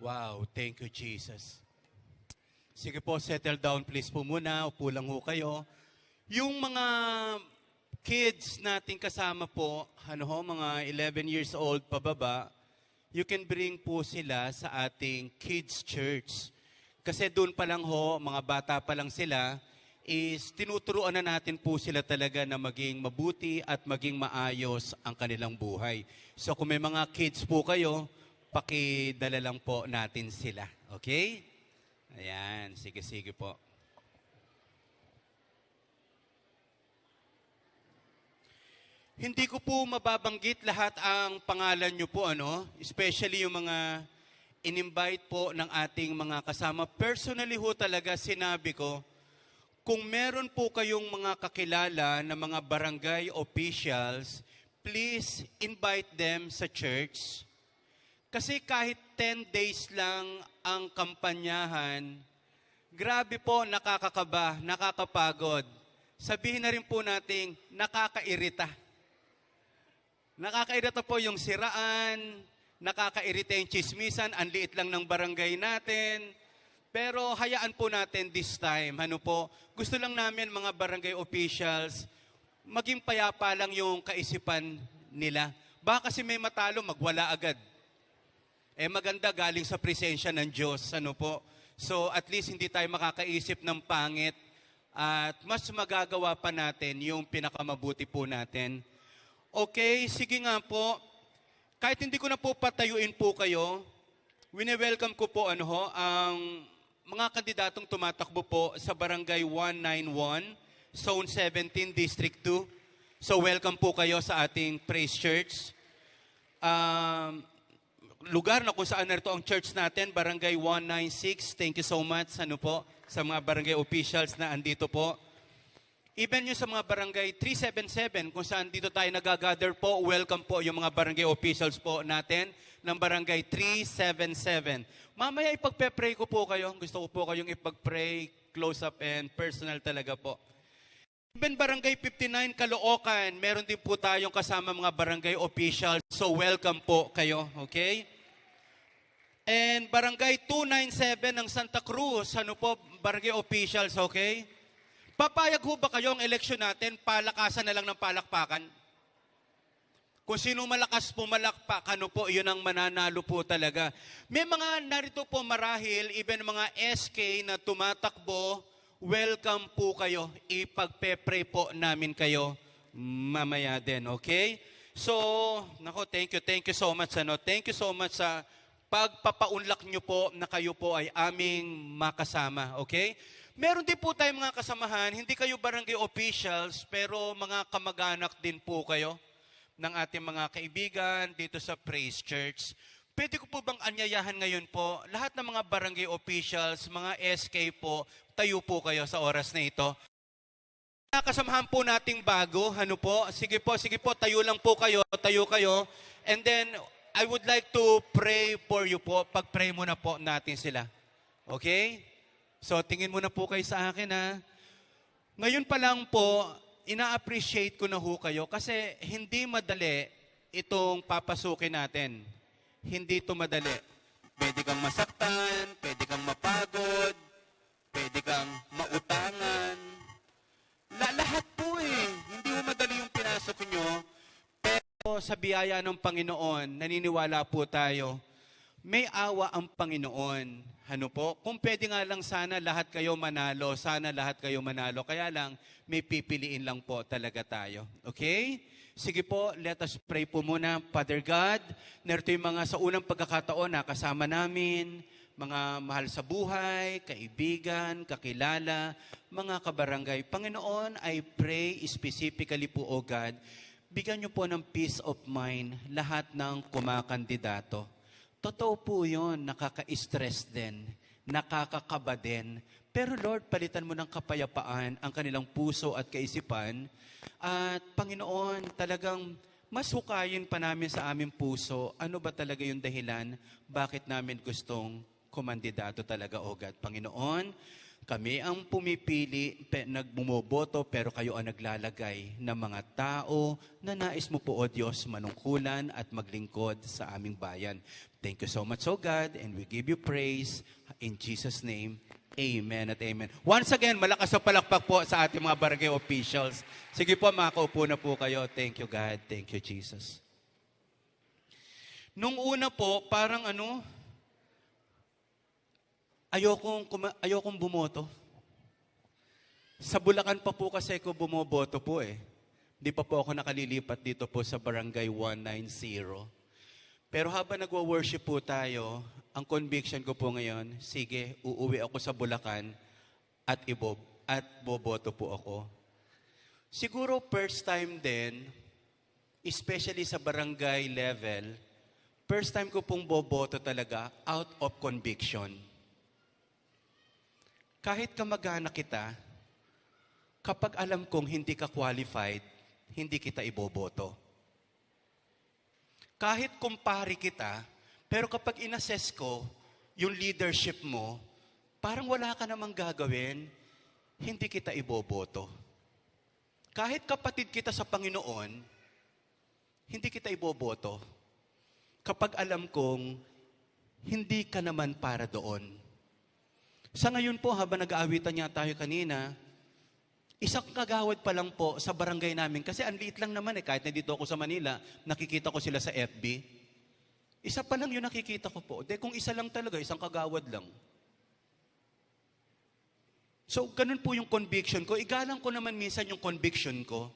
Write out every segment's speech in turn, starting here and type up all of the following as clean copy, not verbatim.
Wow, thank you, Jesus. Sige po, settle down please po muna. Upo lang ho kayo. Yung mga kids nating kasama po, mga 11 years old pababa, you can bring po sila sa ating kids church. Kasi doon pa lang ho, mga bata pa lang sila, is tinuturuan na natin po sila talaga na maging mabuti at maging maayos ang kanilang buhay. So kung may mga kids po kayo, pakidala lang po natin sila. Okay? Ayan, sige po. Hindi ko po mababanggit lahat ang pangalan nyo po, especially yung mga in-invite po ng ating mga kasama. Personally ho talaga sinabi ko, kung meron po kayong mga kakilala na mga barangay officials, please invite them sa church. Kasi kahit 10 days lang ang kampanyahan, grabe po, nakakakaba, nakakapagod. Sabihin na rin po nating nakakairita. Nakakairita po yung siraan, nakakairita yung chismisan, ang liit lang ng barangay natin. Pero hayaan po natin this time, gusto lang namin mga barangay officials, maging payapa lang yung kaisipan nila. Baka kasi may matalo, magwala agad. Maganda galing sa presensya ng Diyos, So at least hindi tayo makakaisip ng pangit at mas magagawa pa natin yung pinakamabuti po natin. Okay, sige nga po. Kahit hindi ko na po patayuin po kayo, wini-welcome ko po ang mga kandidatong tumatakbo po sa Barangay 191, Zone 17, District 2. So welcome po kayo sa ating Praise Church. Lugar na kung saan narito ang church natin, Barangay 196. Thank you so much sa mga barangay officials na andito po. Even yung sa mga barangay 377, kung saan dito tayo nagagather po, welcome po yung mga barangay officials po natin ng Barangay 377. Mamaya ipagpe-pray ko po kayo. Gusto ko po kayong ipag-pray, close up and personal talaga po. Even Barangay 59, Caloocan, meron din po tayong kasama mga barangay officials. So welcome po kayo, okay? And Barangay 297 ng Santa Cruz, barangay officials, okay? Papayag ho ba kayo ang eleksyon natin, palakasan na lang ng palakpakan? Kung sino malakas pumalakpak, yun ang mananalo po talaga. May mga narito po marahil, even mga SK na tumatakbo, welcome po kayo. Ipagpe-pray po namin kayo mamaya din, okay? So, thank you so much. Thank you so much sa pagpapaunlak nyo po na kayo po ay aming makasama, okay? Meron din po tayong mga kasamahan, hindi kayo barangay officials, pero mga kamag-anak din po kayo ng ating mga kaibigan dito sa Praise Church. Pwede ko po bang anyayahan ngayon po, lahat ng mga barangay officials, mga SK po, tayo po kayo sa oras na ito. Kasamahan po nating bago, Sige po, tayo lang po kayo, tayo kayo. And then, I would like to pray for you po. Pag-pray muna po natin sila. Okay? So, tingin muna po kayo sa akin, ha. Ngayon pa lang po, ina-appreciate ko na ho kayo kasi hindi madali itong papasukin natin. Hindi ito madali. Pwede kang masaktan, pwede kang mapagod, pwede kang mautangan. Lahat po Hindi mo madali yung pinasok nyo. Pero sa biyaya ng Panginoon, naniniwala po tayo, may awa ang Panginoon. Kung pwede nga lang sana lahat kayo manalo, Kaya lang, may pipiliin lang po talaga tayo. Okay? Sige po, let us pray po muna. Father God, narito yung mga sa unang pagkakataon na kasama namin, mga mahal sa buhay, kaibigan, kakilala, mga kabarangay. Panginoon, I pray specifically po, O God, bigyan niyo po ng peace of mind lahat ng kumakandidato. Totoo po yun, nakaka-stress din, nakakakaba din. Pero Lord, palitan mo ng kapayapaan ang kanilang puso at kaisipan. At Panginoon, talagang mas hukayin pa namin sa aming puso, ano ba talaga yung dahilan, bakit namin gustong kumandidato talaga, O God. Panginoon, Kami ang pumipili, nagbumoboto, pero kayo ang naglalagay ng mga tao na nais mo po, O Diyos, manungkulan at maglingkod sa aming bayan. Thank you so much, O God, and we give you praise in Jesus' name. Amen at amen. Once again, malakas na palakpak po sa ating mga barangay officials. Sige po, makaupo na po kayo. Thank you, God. Thank you, Jesus. Nung una po, parang ayokong bumoto. Sa Bulacan pa po kasi ko bumoboto po eh. Hindi pa po ako nakalilipat dito po sa Barangay 190. Pero habang nagwa-worship po tayo, ang conviction ko po ngayon, sige, uuwi ako sa Bulacan at boboto po ako. Siguro first time din, especially sa barangay level, first time ko pong boboto talaga out of conviction. Kahit kamag-anak kita, kapag alam kong hindi ka qualified, hindi kita iboboto. Kahit kumpari kita, pero kapag inassess ko yung leadership mo, parang wala ka namang gagawin, hindi kita iboboto. Kahit kapatid kita sa Panginoon, hindi kita iboboto. Kapag alam kong hindi ka naman para doon. Sa ngayon po, habang nag-aawitan niya tayo kanina, isang kagawad pa lang po sa barangay namin. Kasi ang liit lang naman kahit nandito ako sa Manila, nakikita ko sila sa FB. Isa pa lang yung nakikita ko po. Kung isa lang talaga, isang kagawad lang. So, ganun po yung conviction ko. Igalang ko naman minsan yung conviction ko.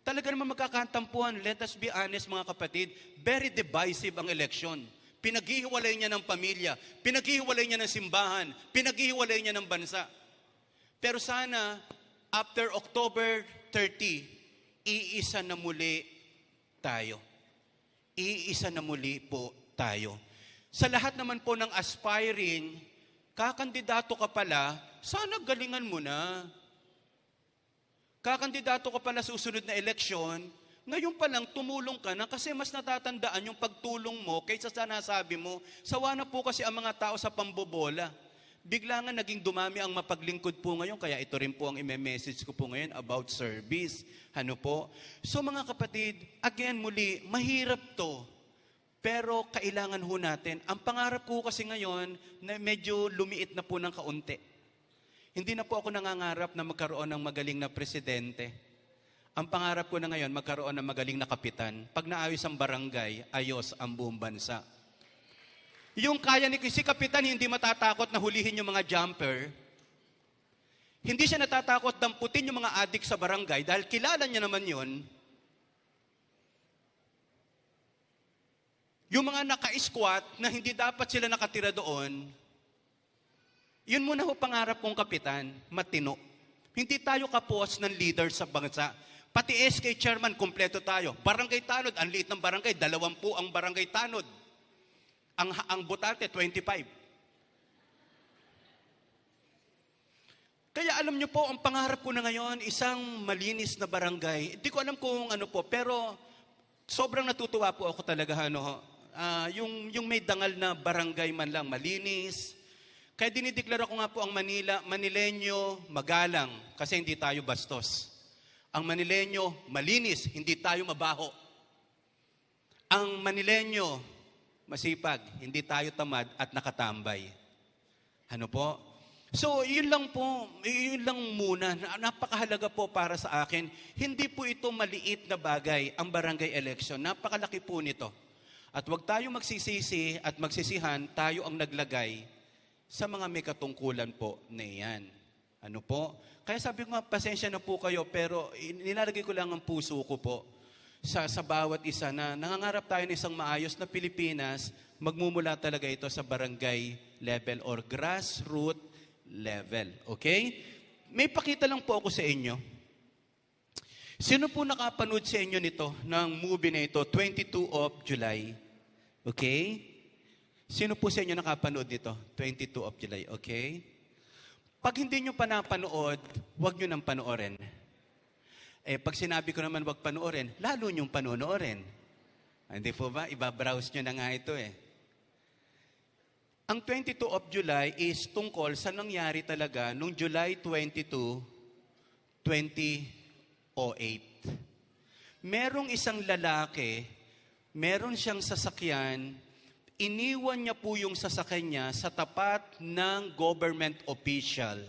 Talaga naman magkakantampuhan. Let us be honest mga kapatid, very divisive ang election. Pinaghihiwalay niya ng pamilya, pinaghihiwalay niya ng simbahan, pinaghihiwalay niya ng bansa. Pero sana, after October 30, iisa na muli tayo. Iisa na muli po tayo. Sa lahat naman po ng aspiring, kakandidato ka pala, sana galingan mo na. Kakandidato ka pala sa susunod na eleksyon, ngayon pa lang tumulong ka na kasi mas natatandaan yung pagtulong mo kaysa sa nasabi mo. Sawa na po kasi ang mga tao sa pambobola. Bigla nga naging dumami ang mapaglingkod po ngayon, kaya ito rin po ang i-message ko po ngayon about service. Ano po? So mga kapatid, again muli, mahirap to. Pero kailangan ho natin. Ang pangarap ko kasi ngayon, na medyo lumiit na po ng kaunti. Hindi na po ako nangangarap na magkaroon ng magaling na presidente. Ang pangarap ko na ngayon, magkaroon ng magaling na kapitan. Pag naayos ang barangay, ayos ang buong bansa. Yung kaya ni si kapitan, hindi matatakot na hulihin yung mga jumper. Hindi siya natatakot damputin yung mga adik sa barangay dahil kilala niya naman yon. Yung mga naka-squat na hindi dapat sila nakatira doon, yun muna ho pangarap kong kapitan, matino. Hindi tayo kapos ng leader sa bansa. Pati SK chairman, kompleto tayo. Barangay Tanod, ang liit ng barangay, 20 ang barangay Tanod. Ang botante, 25. Kaya alam nyo po, ang pangarap ko na ngayon, isang malinis na barangay. Hindi ko alam kung ano po, pero sobrang natutuwa po ako talaga. Yung may dangal na barangay man lang, malinis. Kaya dinideklara ko nga po ang Manila, Manileño, magalang, kasi hindi tayo bastos. Ang Manileño, malinis, hindi tayo mabaho. Ang Manileño, masipag, hindi tayo tamad at nakatambay. Ano po? So, yun lang muna. Napakahalaga po para sa akin. Hindi po ito maliit na bagay, ang barangay election. Napakalaki po nito. At huwag tayo magsisisi at magsisihan, tayo ang naglagay sa mga may katungkulan po na iyan. Ano po? Kaya sabi ko nga, pasensya na po kayo, pero nilalagay ko lang ang puso ko po sa bawat isa na nangangarap tayo ng isang maayos na Pilipinas, magmumula talaga ito sa barangay level or grassroots level. Okay? May pakita lang po ako sa inyo. Sino po nakapanood sa inyo nito, ng movie na ito, 22 of July? Okay? Sino po sa inyo nakapanood nito, 22 of July? Okay? Pag hindi nyo pa napanood, huwag nyo nang panoorin. Pag sinabi ko naman huwag panoorin, lalo nyong panoorin. Hindi po ba? Ibabrowse nyo na nga ito . Ang 22 of July is tungkol sa nangyari talaga noong July 22, 2008. Merong isang lalaki, meron siyang sasakyan, iniwan niya po yung sasakyan niya sa tapat ng government official.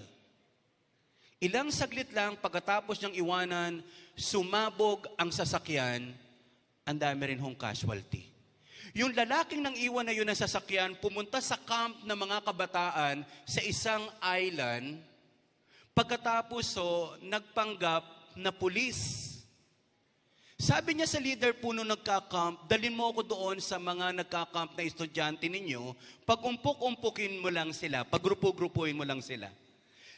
Ilang saglit lang pagkatapos niyang iwanan, sumabog ang sasakyan, ang dami rin hong casualty. Yung lalaking nang iwan na yun ng sasakyan, pumunta sa camp ng mga kabataan sa isang island, pagkatapos nagpanggap na pulis. Sabi niya sa leader po nung nagka-camp, dalhin mo ako doon sa mga nagka-camp na estudyante ninyo, pag-umpok-umpukin mo lang sila, pag-grupo-grupuin mo lang sila.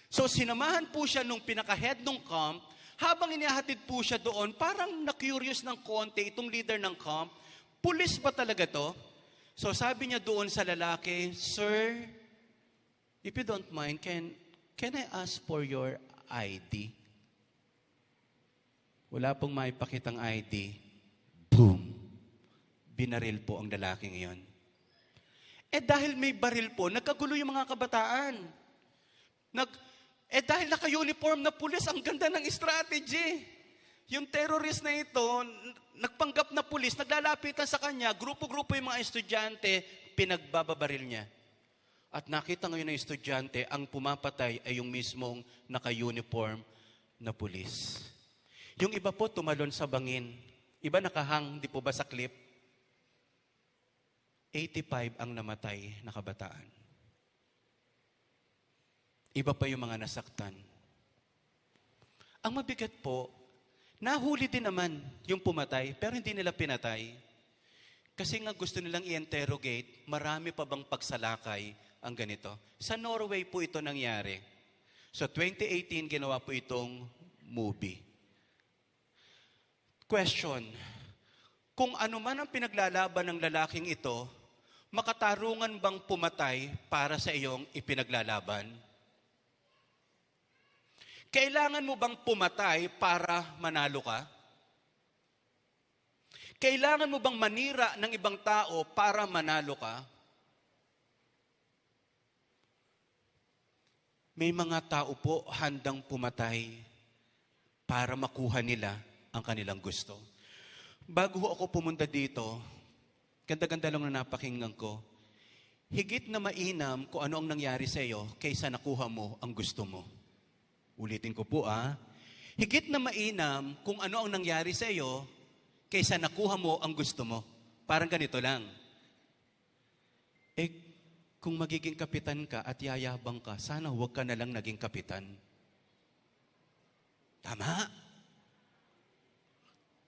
So sinamahan po siya nung pinaka-head ng camp, habang inihatid po siya doon, parang na-curious ng konti itong leader ng camp, pulis ba talaga to? So sabi niya doon sa lalaki, Sir, if you don't mind, can I ask for your ID? Wala pong maipakitang ID. Boom! Binaril po ang lalaking iyon. Dahil may baril po, nagkagulo yung mga kabataan. Dahil naka-uniform na pulis, ang ganda ng strategy. Yung terrorist na ito, nagpanggap na pulis, naglalapitan sa kanya, grupo-grupo yung mga estudyante, pinagbababaril niya. At nakita ngayon ng estudyante, ang pumapatay ay yung mismong naka-uniform na pulis. Yung iba po tumalon sa bangin. Iba nakahang, di po ba sa clip? 85 ang namatay na kabataan. Iba pa yung mga nasaktan. Ang mabigat po, nahuli din naman yung pumatay, pero hindi nila pinatay. Kasi nga gusto nilang i-interrogate, marami pa bang pagsalakay ang ganito. Sa Norway po ito nangyari. So 2018, ginawa po itong movie. Question, kung ano man ang pinaglalaban ng lalaking ito, makatarungan bang pumatay para sa iyong ipinaglalaban? Kailangan mo bang pumatay para manalo ka? Kailangan mo bang manira ng ibang tao para manalo ka? May mga tao po handang pumatay para makuha nila ang kanilang gusto. Bago ako pumunta dito, ganda-ganda lang na napakinggan ko, higit na mainam kung ano ang nangyari sa iyo kaysa nakuha mo ang gusto mo. Ulitin ko po higit na mainam kung ano ang nangyari sa iyo kaysa nakuha mo ang gusto mo. Parang ganito lang. Kung magiging kapitan ka at yayabang ka, sana huwag ka na lang naging kapitan. Tama?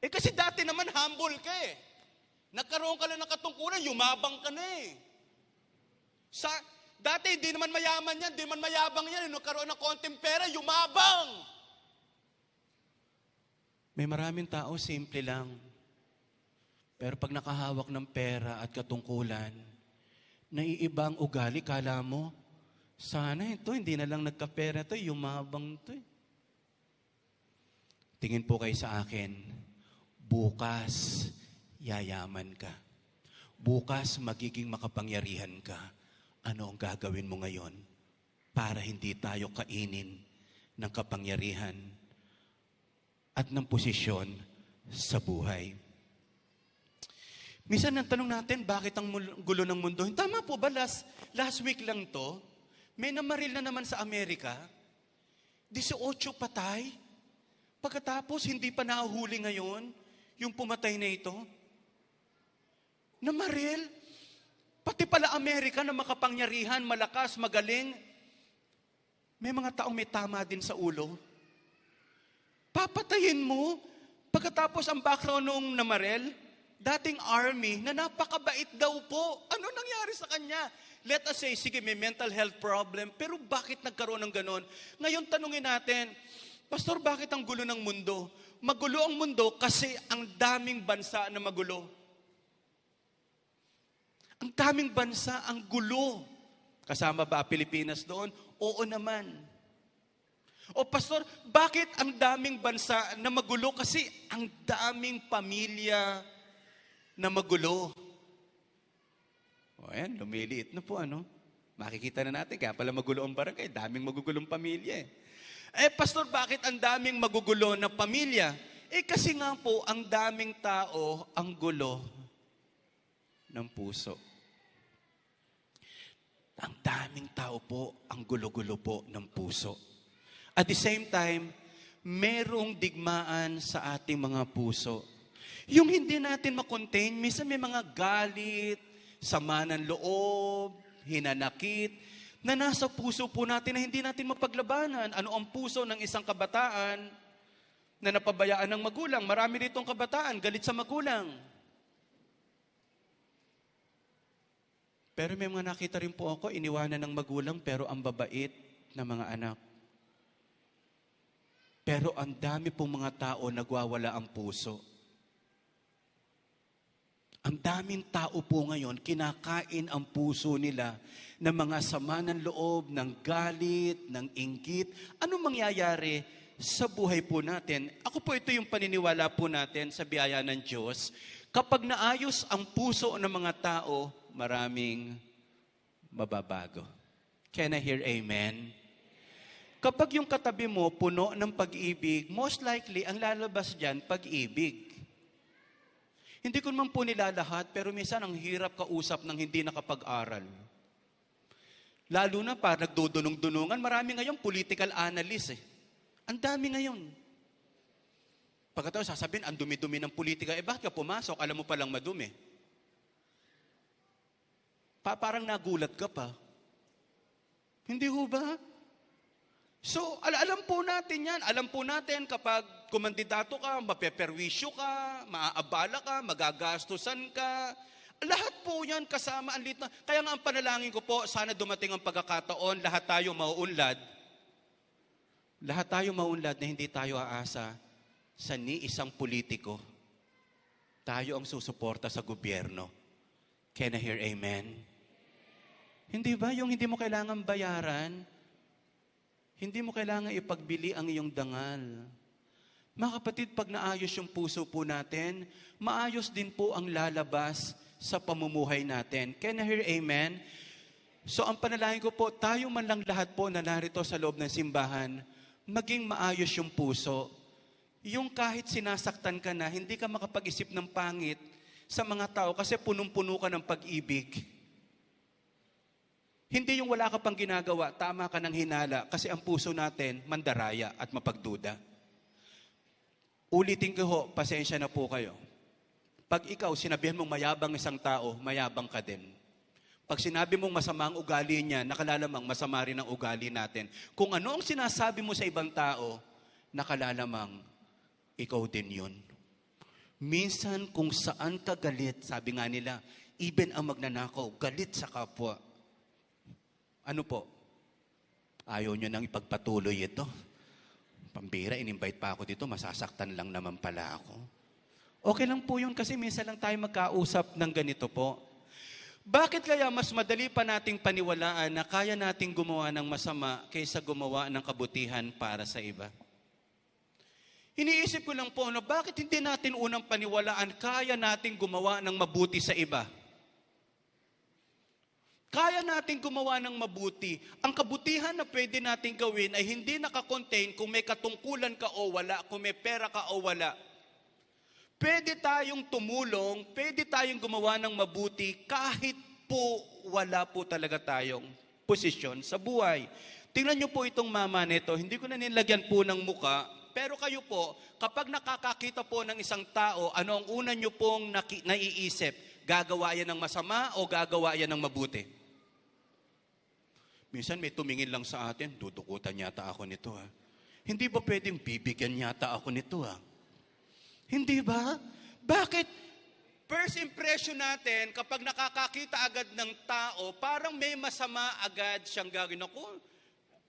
Kasi dati naman humble ka Nagkaroon ka lang ng katungkulan, yumabang ka na Dati hindi naman mayaman yan, hindi naman mayabang yan. Nagkaroon ng konting pera, yumabang. May maraming tao, simple lang. Pero pag nakahawak ng pera at katungkulan, naiiba ang ugali, kala mo, sana ito, hindi na lang nagkapera ito, yumabang ito Tingin po kayo sa akin, bukas, yayaman ka. Bukas, magiging makapangyarihan ka. Ano ang gagawin mo ngayon para hindi tayo kainin ng kapangyarihan at ng posisyon sa buhay? Minsan ang tanong natin, bakit ang gulo ng mundo? Tama po ba, last week lang to, may namaril na naman sa Amerika, 18 patay, pagkatapos hindi pa nahuhuli ngayon, yung pumatay na ito, namaril, pati pala Amerika na makapangyarihan, malakas, magaling, may mga taong may tama din sa ulo. Papatayin mo, pagkatapos ang background nung namaril, dating army, na napakabait daw po. Ano nangyari sa kanya? Let us say, sige, may mental health problem, pero bakit nagkaroon ng ganon? Ngayon tanungin natin, Pastor, bakit ang gulo ng mundo? Magulo ang mundo kasi ang daming bansa na magulo. Ang daming bansa, ang gulo. Kasama ba Pilipinas doon? Oo naman. O Pastor, bakit ang daming bansa na magulo? Kasi ang daming pamilya na magulo. O ayan, lumiliit na po Makikita na natin, kaya pala magulo ang barangay, daming magugulong pamilya eh. Pastor, bakit ang daming magugulo na pamilya? Kasi nga po, ang daming tao, ang gulo ng puso. Ang daming tao po, ang gulo-gulo po ng puso. At the same time, merong digmaan sa ating mga puso. Yung hindi natin makontain, minsan may mga galit, sama ng loob, hinanakit, na nasa puso po natin na hindi natin mapaglabanan. Ano ang puso ng isang kabataan na napabayaan ng magulang? Marami ritong kabataan, galit sa magulang. Pero may mga nakita rin po ako, iniwanan ng magulang pero ang babait na mga anak. Pero ang dami pong mga tao nagwawala ang puso. Ang daming tao po ngayon, kinakain ang puso nila ng mga sama ng loob, ng galit, ng inggit. Anong mangyayari sa buhay po natin? Ako po, ito yung paniniwala po natin sa biyaya ng Diyos. Kapag naayos ang puso ng mga tao, maraming mababago. Can I hear amen? Kapag yung katabi mo puno ng pag-ibig, most likely, ang lalabas dyan, pag-ibig. Hindi ko naman po nilalahat, pero minsan ang hirap kausap ng hindi nakapag-aral. Lalo na pa, nagdudunong-dunungan, marami ngayon political analyst eh. Ang dami ngayon. Pagkatapos sasabihin, ang dumi-dumi ng politika, bakit ka pumasok? Alam mo palang madumi. Parang nagulat ka pa. Hindi ho ba? So, alam po natin yan. Alam po natin kapag kumandidato ka, mapeperwisyo ka, maaabala ka, magagastusan ka. Lahat po yan kasama ang lit na. Kaya nga ang panalangin ko po, sana dumating ang pagkakataon, lahat tayo mauunlad. Lahat tayo mauunlad na hindi tayo aasa sa ni isang politiko. Tayo ang susuporta sa gobyerno. Can I hear amen? Hindi ba? Yung hindi mo kailangan bayaran, hindi mo kailangan ipagbili ang iyong dangal. Mga kapatid, pag naayos yung puso po natin, maayos din po ang lalabas sa pamumuhay natin. Can I hear amen? So ang panalangin ko po, tayo man lang lahat po na narito sa loob ng simbahan, maging maayos yung puso. Yung kahit sinasaktan ka na, hindi ka makapag-isip ng pangit sa mga tao kasi punong-puno ka ng pag-ibig. Hindi yung wala ka pang ginagawa, tama ka ng hinala kasi ang puso natin mandaraya at mapagduda. Ulitin ko ho, pasensya na po kayo. Pag ikaw, sinabihan mong mayabang isang tao, mayabang ka din. Pag sinabi mong masama ang ugali niya, nakalalamang masama rin ang ugali natin. Kung ano ang sinasabi mo sa ibang tao, nakalalamang ikaw din yun. Minsan kung saan ka galit, sabi nga nila, even ang magnanakaw, galit sa kapwa. Ano po? Ayaw nyo nang ipagpatuloy ito. Pambira, in-invite pa ako dito, masasaktan lang naman pala ako. Okay lang po yun kasi minsan lang tayo magkausap ng ganito po. Bakit kaya mas madali pa nating paniwalaan na kaya nating gumawa ng masama kaysa gumawa ng kabutihan para sa iba? Iniisip ko lang po, bakit hindi natin unang paniwalaan kaya nating gumawa ng mabuti sa iba? Kaya natin gumawa ng mabuti. Ang kabutihan na pwede natin gawin ay hindi nakakontain kung may katungkulan ka o wala, kung may pera ka o wala. Pwede tayong tumulong, pwede tayong gumawa ng mabuti kahit po wala po talaga tayong posisyon sa buhay. Tingnan niyo po itong mama nito, hindi ko na nilagyan po ng muka, pero kayo po, kapag nakakakita po ng isang tao, ano ang una niyo pong naiisip? Gagawa yan ng masama o gagawa yan ng mabuti? Minsan may tumingin lang sa atin, dudukutan yata ako nito ha. Hindi ba pwedeng bibigyan yata ako nito ha? Hindi ba? Bakit? First impression natin, kapag nakakakita agad ng tao, parang may masama agad siyang gagawin. Ako,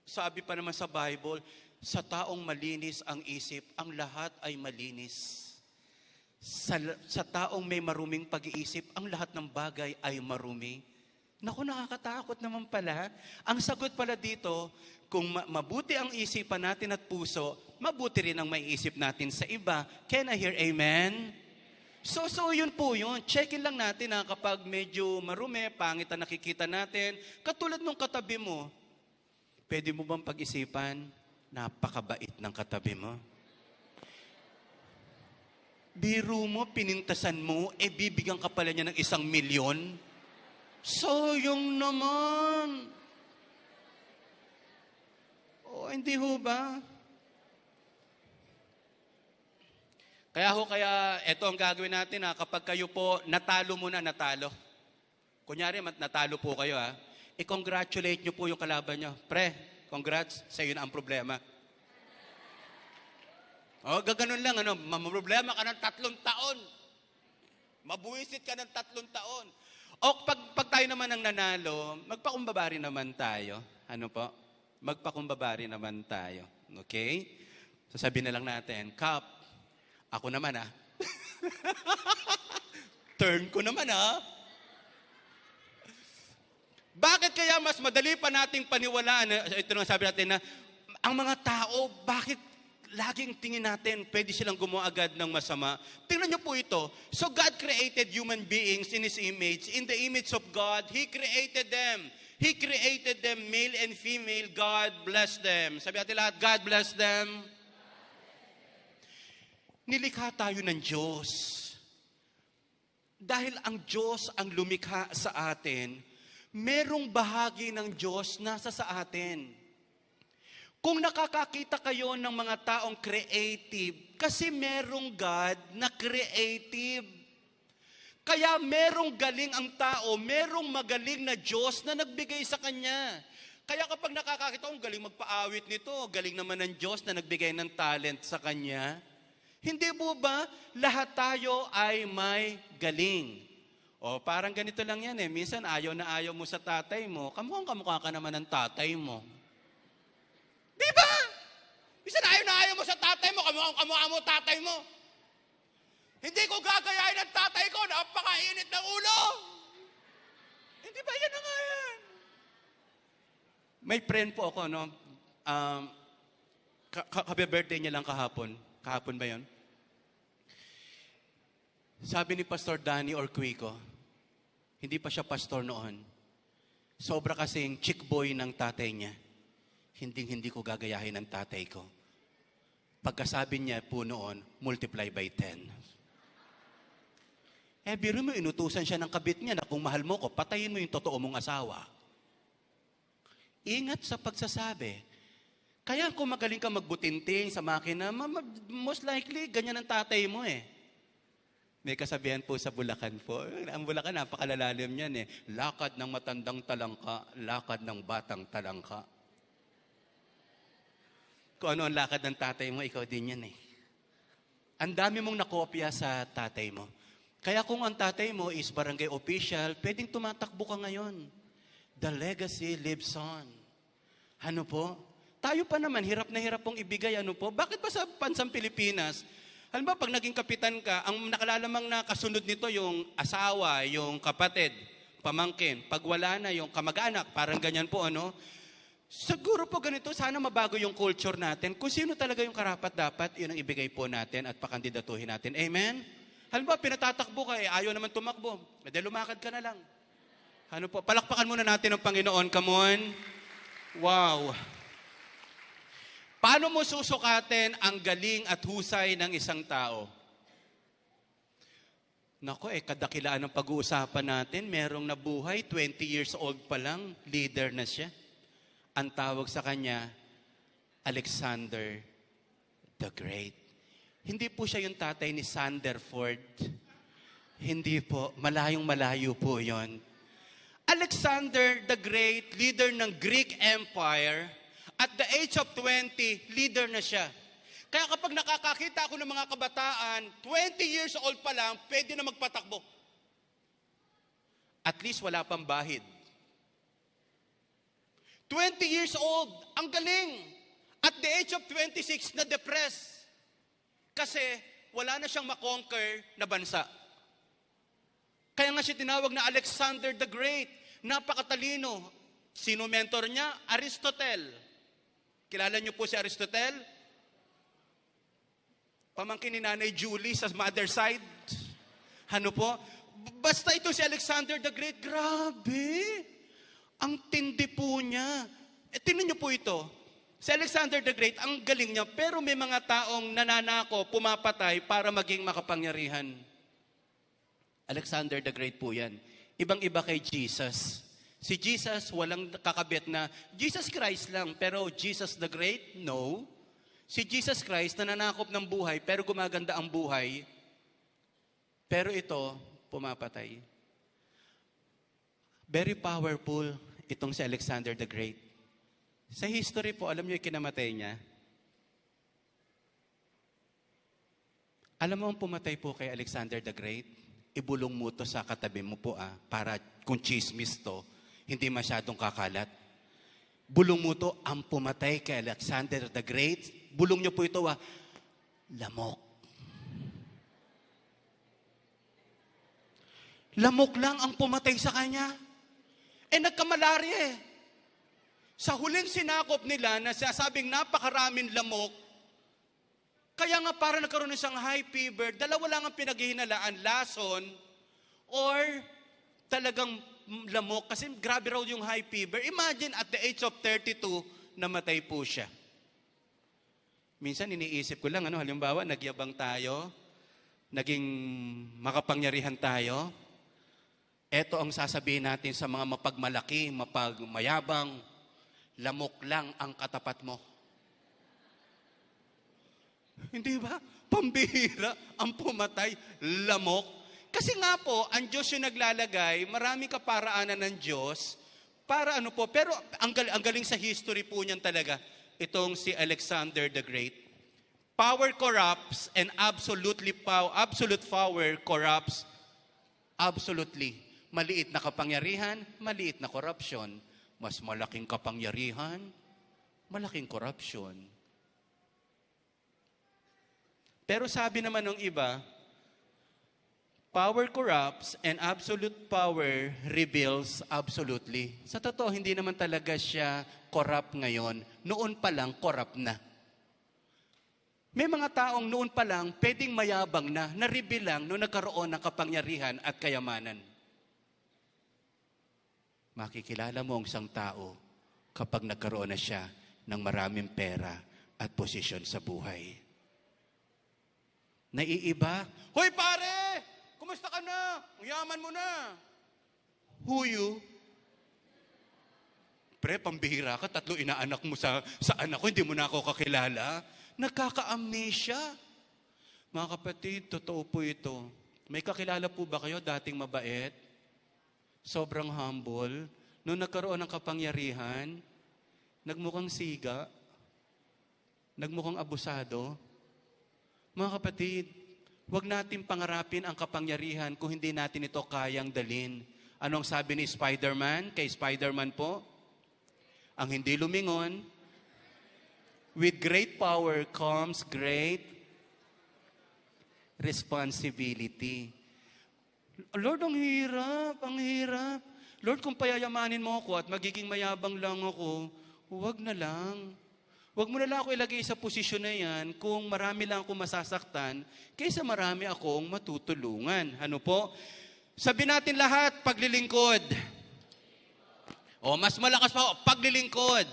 sabi pa naman sa Bible, sa taong malinis ang isip, ang lahat ay malinis. Sa taong may maruming pag-iisip, ang lahat ng bagay ay marumi. Naku, nakakatakot naman pala. Ang sagot pala dito, kung mabuti ang isipan natin at puso, mabuti rin ang maiisip natin sa iba. Can I hear amen? So yun po yun. Check-in lang natin na kapag medyo marumi, pangit ang nakikita natin. Katulad nung katabi mo, pwede mo bang pag-isipan, napakabait ng katabi mo? Biro mo, pinintasan mo, bibigyan ka pala niya ng 1,000,000? Sayang naman. Hindi ho ba? Kaya ito ang gagawin natin kapag kayo po natalo muna, natalo. Kunyari, natalo po kayo i-congratulate nyo po yung kalaban nyo. Pre, congrats, sa'yo na ang problema. Gaganon lang, problema ka ng 3 taon. Mabuwisit ka ng 3 taon. Pag tayo naman ang nanalo, magpakumbabari naman tayo. Ano po? Magpakumbabari naman tayo. Okay? Sasabihin na lang natin, Kap, ako naman turn ko naman Bakit kaya mas madali pa nating paniwalaan? Ito nga sabi natin na, ang mga tao, bakit laging tingin natin, pwede silang gumawa agad ng masama? Tingnan niyo po ito. So God created human beings in His image. In the image of God, He created them. He created them, male and female. God bless them. Sabi natin lahat, God bless them. Nilikha tayo ng Diyos. Dahil ang Diyos ang lumikha sa atin, merong bahagi ng Diyos nasa sa atin. Kung nakakakita kayo ng mga taong creative, kasi merong God na creative. Kaya merong galing ang tao, merong magaling na Diyos na nagbigay sa Kanya. Kaya kapag nakakakita, galing magpaawit nito, galing naman ng Diyos na nagbigay ng talent sa Kanya. Hindi po ba, lahat tayo ay may galing? Parang ganito lang yan Minsan ayaw na ayaw mo sa tatay mo, kamukha ka naman ng tatay mo. Di ba? Minsan ayaw na ayaw mo sa tatay mo, kamukha mo tatay mo. Hindi ko gagayahin ng tatay ko, napakainit ng ulo. Hindi ba yan na nga yan? May friend po ako, Happy-birthday niya lang kahapon. Kahapon ba yun? Sabi ni Pastor Danny Orquico, hindi pa siya pastor noon. Sobra kasing chick boy ng tatay niya. Hindi ko gagayahin ng tatay ko. Pagkasabi niya po noon, multiply by 10. Biro mo, inutusan siya ng kabit niya na kung mahal mo ko, patayin mo yung totoo mong asawa. Ingat sa pagsasabi. Kaya kung magaling ka magbutinting sa makina, most likely, ganyan ang tatay mo May kasabihan po sa Bulacan po. Ang Bulacan, napakalalalim niyan Lakad ng matandang talangka, lakad ng batang talangka. Kung ano ang lakad ng tatay mo, ikaw din yan Ang dami mong nakopya sa tatay mo. Kaya kung ang tatay mo is barangay official, pwedeng tumatakbo ka ngayon. The legacy lives on. Ano po? Tayo pa naman, hirap na hirap pong ibigay. Ano po? Bakit ba sa bansang Pilipinas, halimbawa, pag naging kapitan ka, ang nakalalamang na kasunod nito yung asawa, yung kapatid, pamangkin. Pag wala na yung kamag-anak, parang ganyan po, Siguro po ganito, sana mabago yung culture natin. Kung sino talaga yung karapat-dapat, yun ang ibigay po natin at pakandidatuhin natin. Amen? Halimbawa, pinatatakbo ka, ayaw naman tumakbo. Lumakad ka na lang. Ano po? Palakpakan muna natin ang Panginoon. Come on. Wow. Paano mo susukatin ang galing at husay ng isang tao? Nako, kadakilaan ng pag-uusapan natin. Merong nabuhay, 20 years old pa lang, leader na siya. Ang tawag sa kanya, Alexander the Great. Hindi po siya yung tatay ni Sanderford. Hindi po, malayong-malayo po yon. Alexander the Great, leader ng Greek Empire. At the age of 20, leader na siya. Kaya kapag nakakakita ako ng mga kabataan, 20 years old pa lang, pwede na magpatakbo. At least wala pang bahid. 20 years old, ang galing. At the age of 26, na-depress. Kasi wala na siyang makonquer na bansa. Kaya nga siya tinawag na Alexander the Great. Napakatalino. Sino mentor niya? Aristotle. Kilala niyo po si Aristotle? Pamangkin ni Nanay Julie sa mother side. Ano po? Basta ito si Alexander the Great, grabe. Ang tindi po niya. Tingnan niyo po ito. Si Alexander the Great, ang galing niya, pero may mga taong nananako, pumapatay para maging makapangyarihan. Alexander the Great po yan. Ibang-iba kay Jesus. Si Jesus, walang kakabit na, Jesus Christ lang, pero Jesus the Great, no. Si Jesus Christ, nananakop ng buhay, pero gumaganda ang buhay. Pero ito, pumapatay. Very powerful itong si Alexander the Great. Sa history po, alam niyo yung kinamatay niya? Alam mo ang pumatay po kay Alexander the Great? Ibulong mo to sa katabi mo po para kung chismis to, hindi masyadong kakalat. Bulong mo to, ang pumatay kay Alexander the Great, bulong niyo po ito lamok. Lamok lang ang pumatay sa kanya. Nagkamalarya Sa huling sinakop nila na sinasabing napakaraming lamok, kaya nga para nagkaroon ng isang high fever, dalawa lang ang pinaghihinalaan, lason or talagang lamok. Kasi grabe raw yung high fever. Imagine at the age of 32, namatay po siya. Minsan iniisip ko lang, halimbawa, nagyabang tayo, naging makapangyarihan tayo. Ito ang sasabihin natin sa mga mapagmalaki, mapagmayabang, lamok lang ang katapat mo. Hindi ba? Pambihira ang pumatay, lamok. Kasi nga po, ang Diyos yung naglalagay, marami kaparaanan ng Diyos, para pero ang galing sa history po niyan talaga, itong si Alexander the Great. Power corrupts and absolute power corrupts absolutely. Maliit na kapangyarihan, maliit na korupsyon. Mas malaking kapangyarihan, malaking korupsyon. Pero sabi naman ng iba, power corrupts and absolute power reveals absolutely. Sa totoo, hindi naman talaga siya corrupt ngayon. Noon pa lang, corrupt na. May mga taong noon pa lang, pwedeng mayabang na-reveal lang noong nagkaroon ng kapangyarihan at kayamanan. Makikilala mo ang isang tao kapag nagkaroon na siya ng maraming pera at posisyon sa buhay. Naiiba? Hoy pare! Kumusta ka na? Ang yaman mo na. Who you? Pre, pambihira ka. 3 inaanak mo sa anak ko. Hindi mo na ako kakilala. Nagkaka-amnesia. Mga kapatid, totoo po ito. May kakilala po ba kayo dating mabait? Sobrang humble. Noong nagkaroon ng kapangyarihan, nagmukhang siga, nagmukhang abusado. Mga kapatid, huwag natin pangarapin ang kapangyarihan kung hindi natin ito kayang dalin. Anong sabi ni Spider-Man? Kay Spider-Man po, ang hindi lumingon, with great power comes great responsibility. Lord, ang hirap. Lord, kung payayamanin mo ako at magiging mayabang lang ako, huwag na lang. Huwag mo na lang ako ilagay sa posisyon na yan kung marami lang akong masasaktan kaysa marami akong matutulungan. Ano po? Sabi natin lahat, paglilingkod. O, mas malakas pa ako, paglilingkod.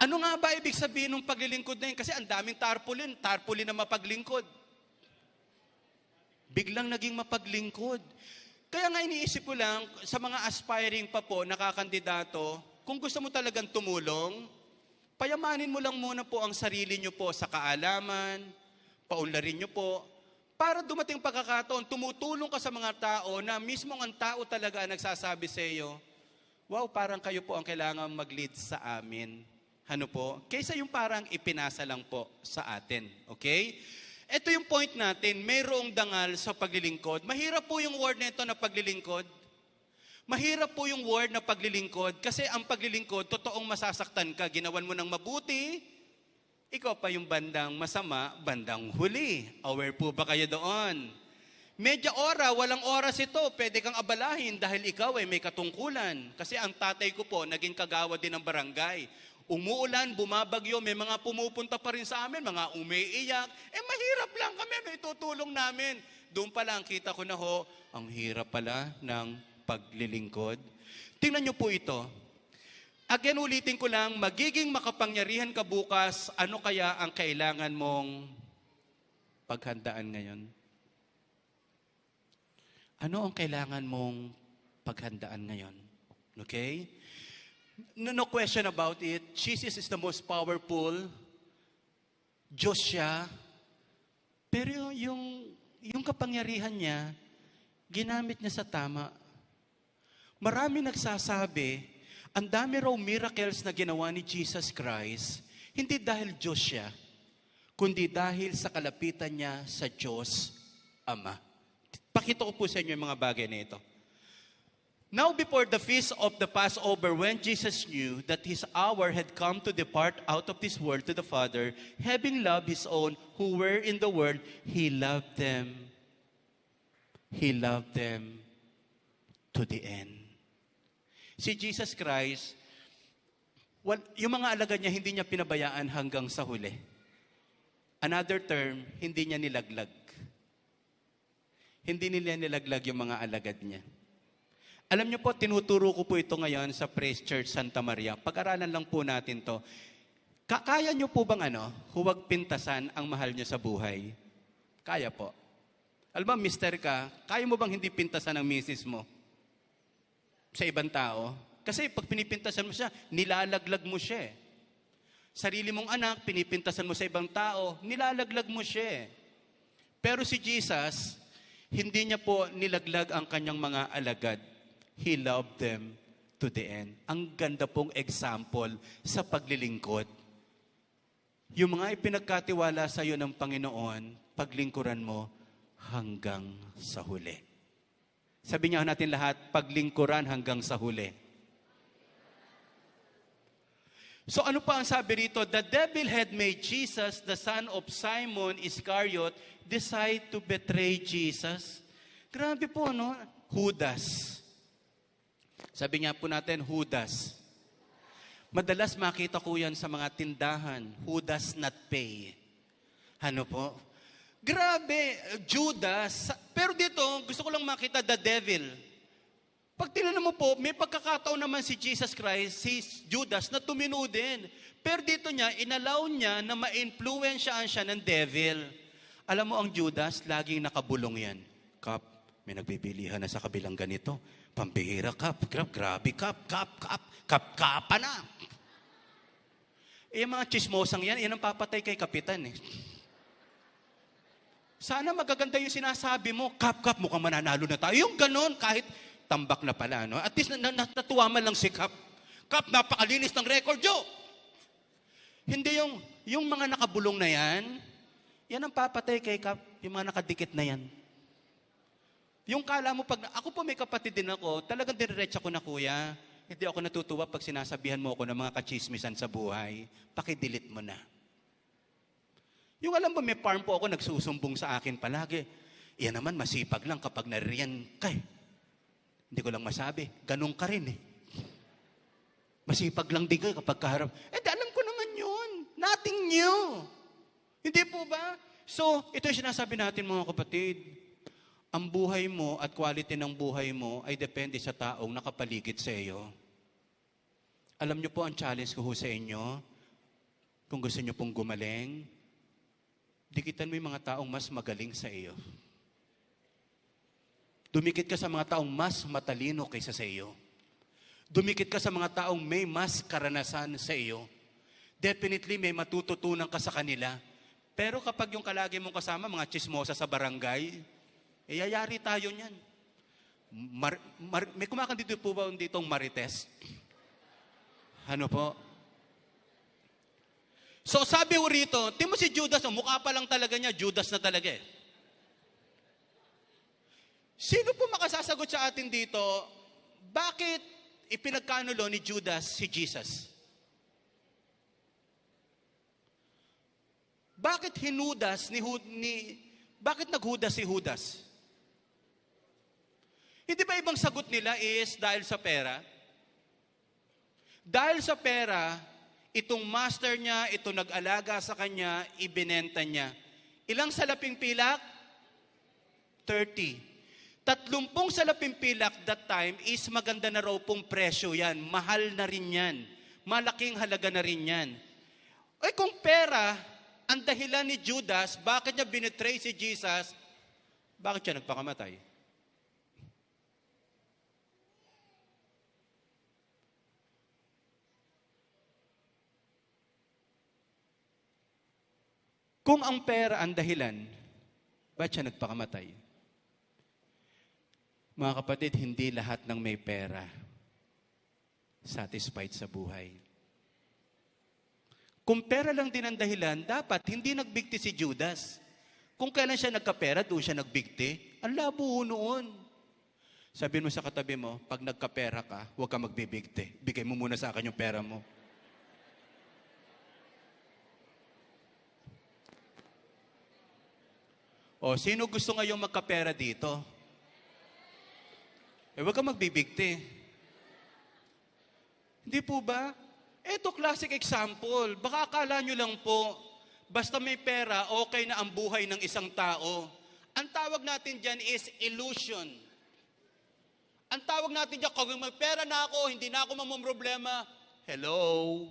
Ano nga ba ibig sabihin ng paglilingkod na yun? Kasi ang daming tarpaulin na mapaglingkod. Biglang naging mapaglingkod. Kaya nga iniisip ko lang, sa mga aspiring pa po, nakakandidato, kung gusto mo talagang tumulong, payamanin mo lang muna po ang sarili nyo po sa kaalaman, paunlarin nyo po, para dumating pagkakataon, tumutulong ka sa mga tao na mismo ang tao talaga ang nagsasabi sa iyo, wow, parang kayo po ang kailangan mag-lead sa amin. Ano po? Kaysa yung parang ipinasa lang po sa atin. Okay? Ito yung point natin, mayroong dangal sa paglilingkod. Mahirap po yung word na ito na paglilingkod. Mahirap po yung word na paglilingkod kasi ang paglilingkod, totoong masasaktan ka. Ginawan mo ng mabuti, ikaw pa yung bandang masama, bandang huli. Aware po ba kayo doon? Medya walang oras ito. Pwede kang abalahin dahil ikaw ay may katungkulan. Kasi ang tatay ko po, naging kagawad din ng barangay. Umuulan, bumabagyo, may mga pumupunta pa rin sa amin, mga umiiyak. Mahirap lang kami, may tutulong namin. doon pa lang kita ko na ang hirap pala ng paglilingkod. Tingnan niyo po ito. Again, ulitin ko lang, magiging makapangyarihan ka bukas, ano kaya ang kailangan mong paghandaan ngayon? Ano ang kailangan mong paghandaan ngayon? Okay? No question about it. Jesus is the most powerful. Diyos siya. Pero yung kapangyarihan niya, ginamit niya sa tama. Marami nagsasabi, ang dami raw miracles na ginawa ni Jesus Christ, hindi dahil Diyos siya, kundi dahil sa kalapitan niya sa Diyos Ama. Pakita ko po sa inyo yung mga bagay na ito. Now before the feast of the Passover, when Jesus knew that his hour had come to depart out of this world to the Father, having loved his own who were in the world, he loved them. He loved them to the end. Si Jesus Christ, yung mga alagad niya, hindi niya pinabayaan hanggang sa huli. Another term, hindi niya nilaglag. Hindi nila nilaglag yung mga alagad niya. Alam niyo po, tinuturo ko po ito ngayon sa Praise Church Santa Maria. Pag-aralan lang po natin to. Kaya niyo po bang huwag pintasan ang mahal niyo sa buhay? Kaya po. Alam mo, mister ka, kaya mo bang hindi pintasan ang misis mo sa ibang tao? Kasi pag pinipintasan mo siya, nilalaglag mo siya. Sarili mong anak, pinipintasan mo sa ibang tao, nilalaglag mo siya. Pero si Jesus, hindi niya po nilaglag ang kanyang mga alagad. He loved them to the end. Ang ganda pong example sa paglilingkod. Yung mga ipinagkatiwala sa iyo ng Panginoon, paglingkuran mo hanggang sa huli. Sabi niya natin lahat, paglingkuran hanggang sa huli. So ano pa ang sabi rito? The devil had made Jesus, the son of Simon Iscariot, decide to betray Jesus. Grabe po, no? Judas. Sabi nga po natin, Judas. Madalas makita ko yan sa mga tindahan. Judas not pay. Ano po? Grabe, Judas. Pero dito, gusto ko lang makita the devil. Pag tinanong mo po, may pagkakataon naman si Jesus Christ, si Judas, na tumino din. Pero dito niya, inalaw niya na ma-influensyaan siya ng devil. Alam mo ang Judas, laging nakabulong yan. Kap, may nagbibilihan na sa kabilang ganito. Pambihira, kap, grabe, kap na. Yung mga chismosang yan ang papatay kay kapitan eh. Sana magaganda yung sinasabi mo, kap, mukhang mananalo na tayo. Yung ganon, kahit tambak na pala, no? At least natuwa man lang si Kap. Kap, napakalinis ng record, Joe! Hindi yung mga nakabulong na yan ang papatay kay Kap, yung mga nakadikit na yan. Yung kala mo, ako po may kapatid din ako, talagang diretsa ko na, kuya. Hindi ako natutuwa pag sinasabihan mo ako ng mga kachismisan sa buhay. Pakidelete mo na. Yung alam ba, may farm po ako, nagsusumbong sa akin palagi. Iyan naman, masipag lang kapag nariyan ka eh. Hindi ko lang masabi, ganun ka rin eh. Masipag lang din kayo kapag kaharap. Alam ko naman yun. Nothing new. Hindi po ba? So, ito yung sinasabi natin mga kapatid. Ang buhay mo at quality ng buhay mo ay depende sa taong nakapaligid sa iyo. Alam niyo po ang challenge ko sa inyo, kung gusto niyo pong gumaling, dikitan mo yung mga taong mas magaling sa iyo. Dumikit ka sa mga taong mas matalino kaysa sa iyo. Dumikit ka sa mga taong may mas karanasan sa iyo. Definitely may matututunan ka sa kanila. Pero kapag yung kalagi mong kasama, mga chismosa sa barangay, yayari tayo niyan. May kumakandito po ba ditong Marites? Ano po? So sabi ko rito, tingnan mo si Judas, mukha pa lang talaga niya, Judas na talaga eh. Sino po makasasagot sa atin dito, bakit ipinagkanulo ni Judas si Jesus? Bakit bakit naghudas si Judas? Hindi ba ibang sagot nila is dahil sa pera? Dahil sa pera, itong master niya, ito nag-alaga sa kanya, ibinenta niya. Ilang salaping pilak? 30. 30 salaping pilak that time is maganda na raw pong presyo yan. Mahal na rin yan. Malaking halaga na rin yan. Ay kung pera, ang dahilan ni Judas, bakit niya binetray si Jesus, bakit siya nagpakamatay? Kung ang pera ang dahilan, bakit siya nagpakamatay? Mga kapatid, hindi lahat ng may pera satisfied sa buhay. Kung pera lang din ang dahilan, dapat hindi nagbigti si Judas. Kung kailan siya nagkapera, doon siya nagbigti. Ang labo noon. Sabihin mo sa katabi mo, pag nagkapera ka, huwag ka magbibigti. Bigay mo muna sa akin yung pera mo. O, sino gusto ngayong magkapera dito? Huwag ka magbibigti. Hindi po ba? Ito, classic example. Baka akala nyo lang po, basta may pera, okay na ang buhay ng isang tao. Ang tawag natin dyan is illusion. Ang tawag natin dyan, kung may pera na ako, hindi na ako mamumroblema. Hello?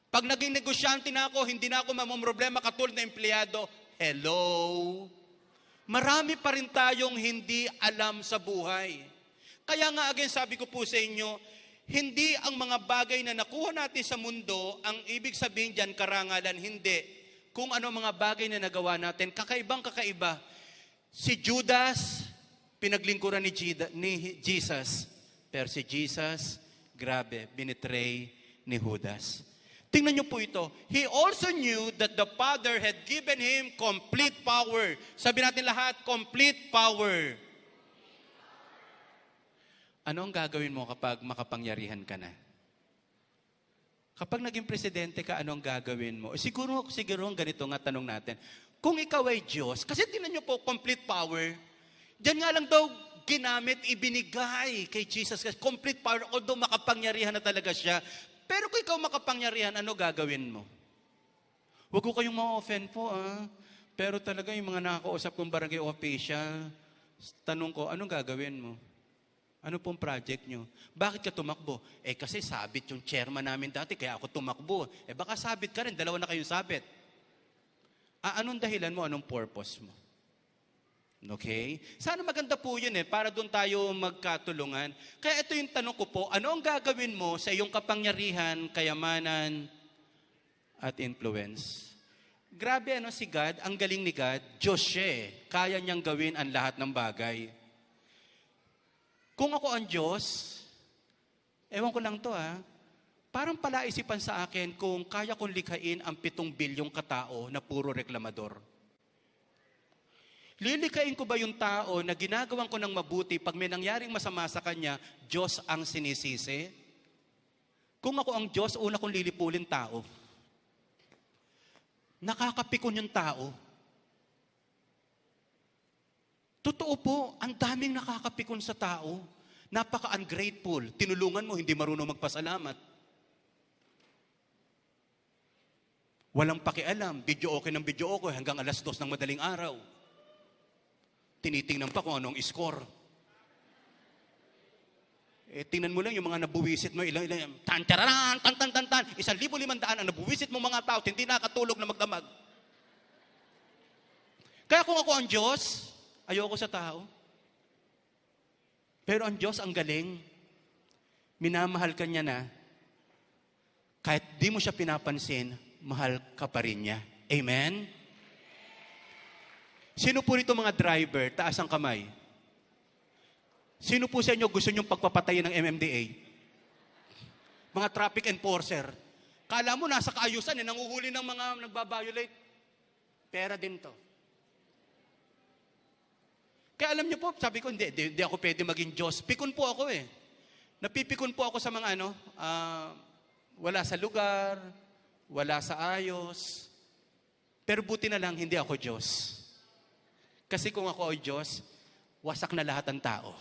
Pag naging negosyante na ako, hindi na ako mamumroblema katulad na empleyado. Hello? Marami pa rin tayong hindi alam sa buhay. Kaya nga again, sabi ko po sa inyo, hindi ang mga bagay na nakuha natin sa mundo, ang ibig sabihin dyan, karangalan, hindi. Kung ano mga bagay na nagawa natin, kakaibang kakaiba. Si Judas, pinaglingkuran ni Jesus. Pero si Jesus, grabe, binitray ni Judas. Tingnan niyo po ito. He also knew that the Father had given him complete power. Sabi natin lahat, complete power. Ano ang gagawin mo kapag makapangyarihan ka na? Kapag naging presidente ka, ano ang gagawin mo? Siguro ang ganito nga tanong natin. Kung ikaw ay Diyos, kasi tingnan niyo po, complete power. Diyan nga lang daw ginamit, ibinigay kay Jesus. Complete power, although makapangyarihan na talaga siya. Pero kung ikaw makapangyarihan, ano gagawin mo? Huwag ko kayong ma-offend po, Pero talaga yung mga nakakausap kong barangay official, tanong ko, anong gagawin mo? Ano pong project nyo? Bakit ka tumakbo? Kasi sabit yung chairman namin dati, kaya ako tumakbo. Baka sabit ka rin, dalawa na kayong sabit. Anong dahilan mo? Anong purpose mo? Okay? Sana maganda po yun para doon tayo magkatulungan. Kaya ito yung tanong ko po, ano ang gagawin mo sa iyong kapangyarihan, kayamanan, at influence? Grabe si God, ang galing ni God, Diyos siya Kaya niyang gawin ang lahat ng bagay. Kung ako ang Diyos, ewan ko lang to parang palaisipan sa akin kung kaya kong likhain ang 7 bilyong katao na puro reklamador. Lilikain ko ba yung tao na ginagawan ko ng mabuti pag may nangyaring masama sa kanya, Diyos ang sinisisi? Kung ako ang Diyos, una kong lilipulin tao. Nakakapikon yung tao. Totoo po, ang daming nakakapikon sa tao. Napaka-ungrateful. Tinulungan mo, hindi marunong magpasalamat. Walang pakialam. Video okay ng video okay hanggang 2:00 ng madaling araw. Tinitingnan pa kung anong score. Tingnan mo lang yung mga nabuwisit mo, ilang, tan-tararan, tan-tan-tan-tan, 1,500 ang nabuwisit mo mga tao, hindi nakatulog na magdamag. Kaya kung ako ang Diyos, ayoko sa tao. Pero ang Diyos, ang galing, minamahal ka niya na, kahit di mo siya pinapansin, mahal ka pa rin niya. Amen? Sino po rito mga driver? Taas ang kamay. Sino po sa inyo gusto nyong pagpapatayin ng MMDA? Mga traffic enforcer. Kala mo nasa kaayusan nanguhuli ng mga nagbabiolate. Pera din to. Kaya alam niyo po, sabi ko, hindi ako pwede maging Diyos. Pikon po ako Napipikon po ako sa mga wala sa lugar, wala sa ayos. Pero buti na lang, hindi ako Diyos. Kasi kung ako ay Diyos, wasak na lahat ng tao.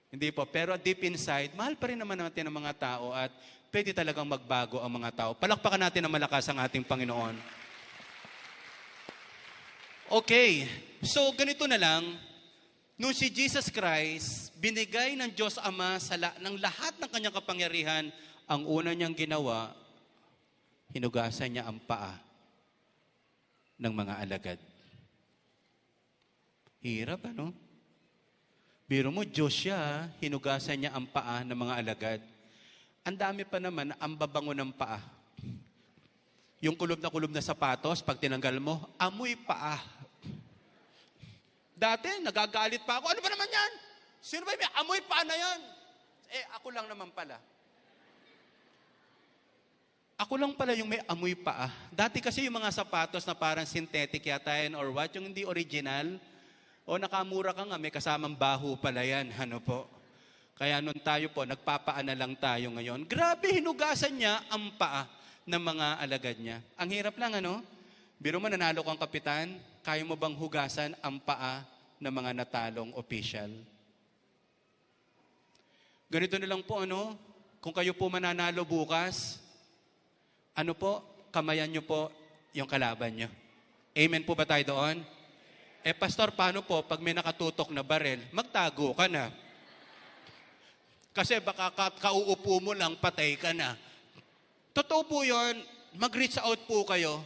Hindi po. Pero deep inside, mahal pa rin naman natin ang mga tao at pwede talagang magbago ang mga tao. Palakpakan natin ang malakas ang ating Panginoon. Okay, so ganito na lang. Nung si Jesus Christ, binigay ng Diyos Ama ng lahat ng kanyang kapangyarihan, ang una niyang ginawa, hinugasan niya ang paa ng mga alagad. Hirap, ano? Biro mo, Diyos siya, hinugasan niya ang paa ng mga alagad. Ang dami pa naman, ang babango ng paa. Yung kulob na sapatos, pag tinanggal mo, amoy paa. Dati, nagagalit pa ako. Ano ba naman yan? Sino ba may amoy paa na yan? Ako lang naman pala. Ako lang pala yung may amoy paa. Dati kasi yung mga sapatos na parang synthetic yata yan or what, yung hindi original. O nakamura ka nga, may kasamang baho pala yan. Ano po? Kaya nun tayo po, nagpapaana lang tayo ngayon. Grabe, hinugasan niya ang paa ng mga alagad niya. Ang hirap lang, ano? Biro mo, nanalo kang kapitan, kaya mo bang hugasan ang paa ng mga natalong official? Ganito na lang po, ano? Kung kayo po mananalo bukas, ano po, kamayan nyo po yung kalaban nyo. Amen po ba tayo doon? Pastor, paano po pag may nakatutok na barel, magtago ka na. Kasi baka kauupo mo lang, patay ka na. Totoo po yun, mag-reach out po kayo.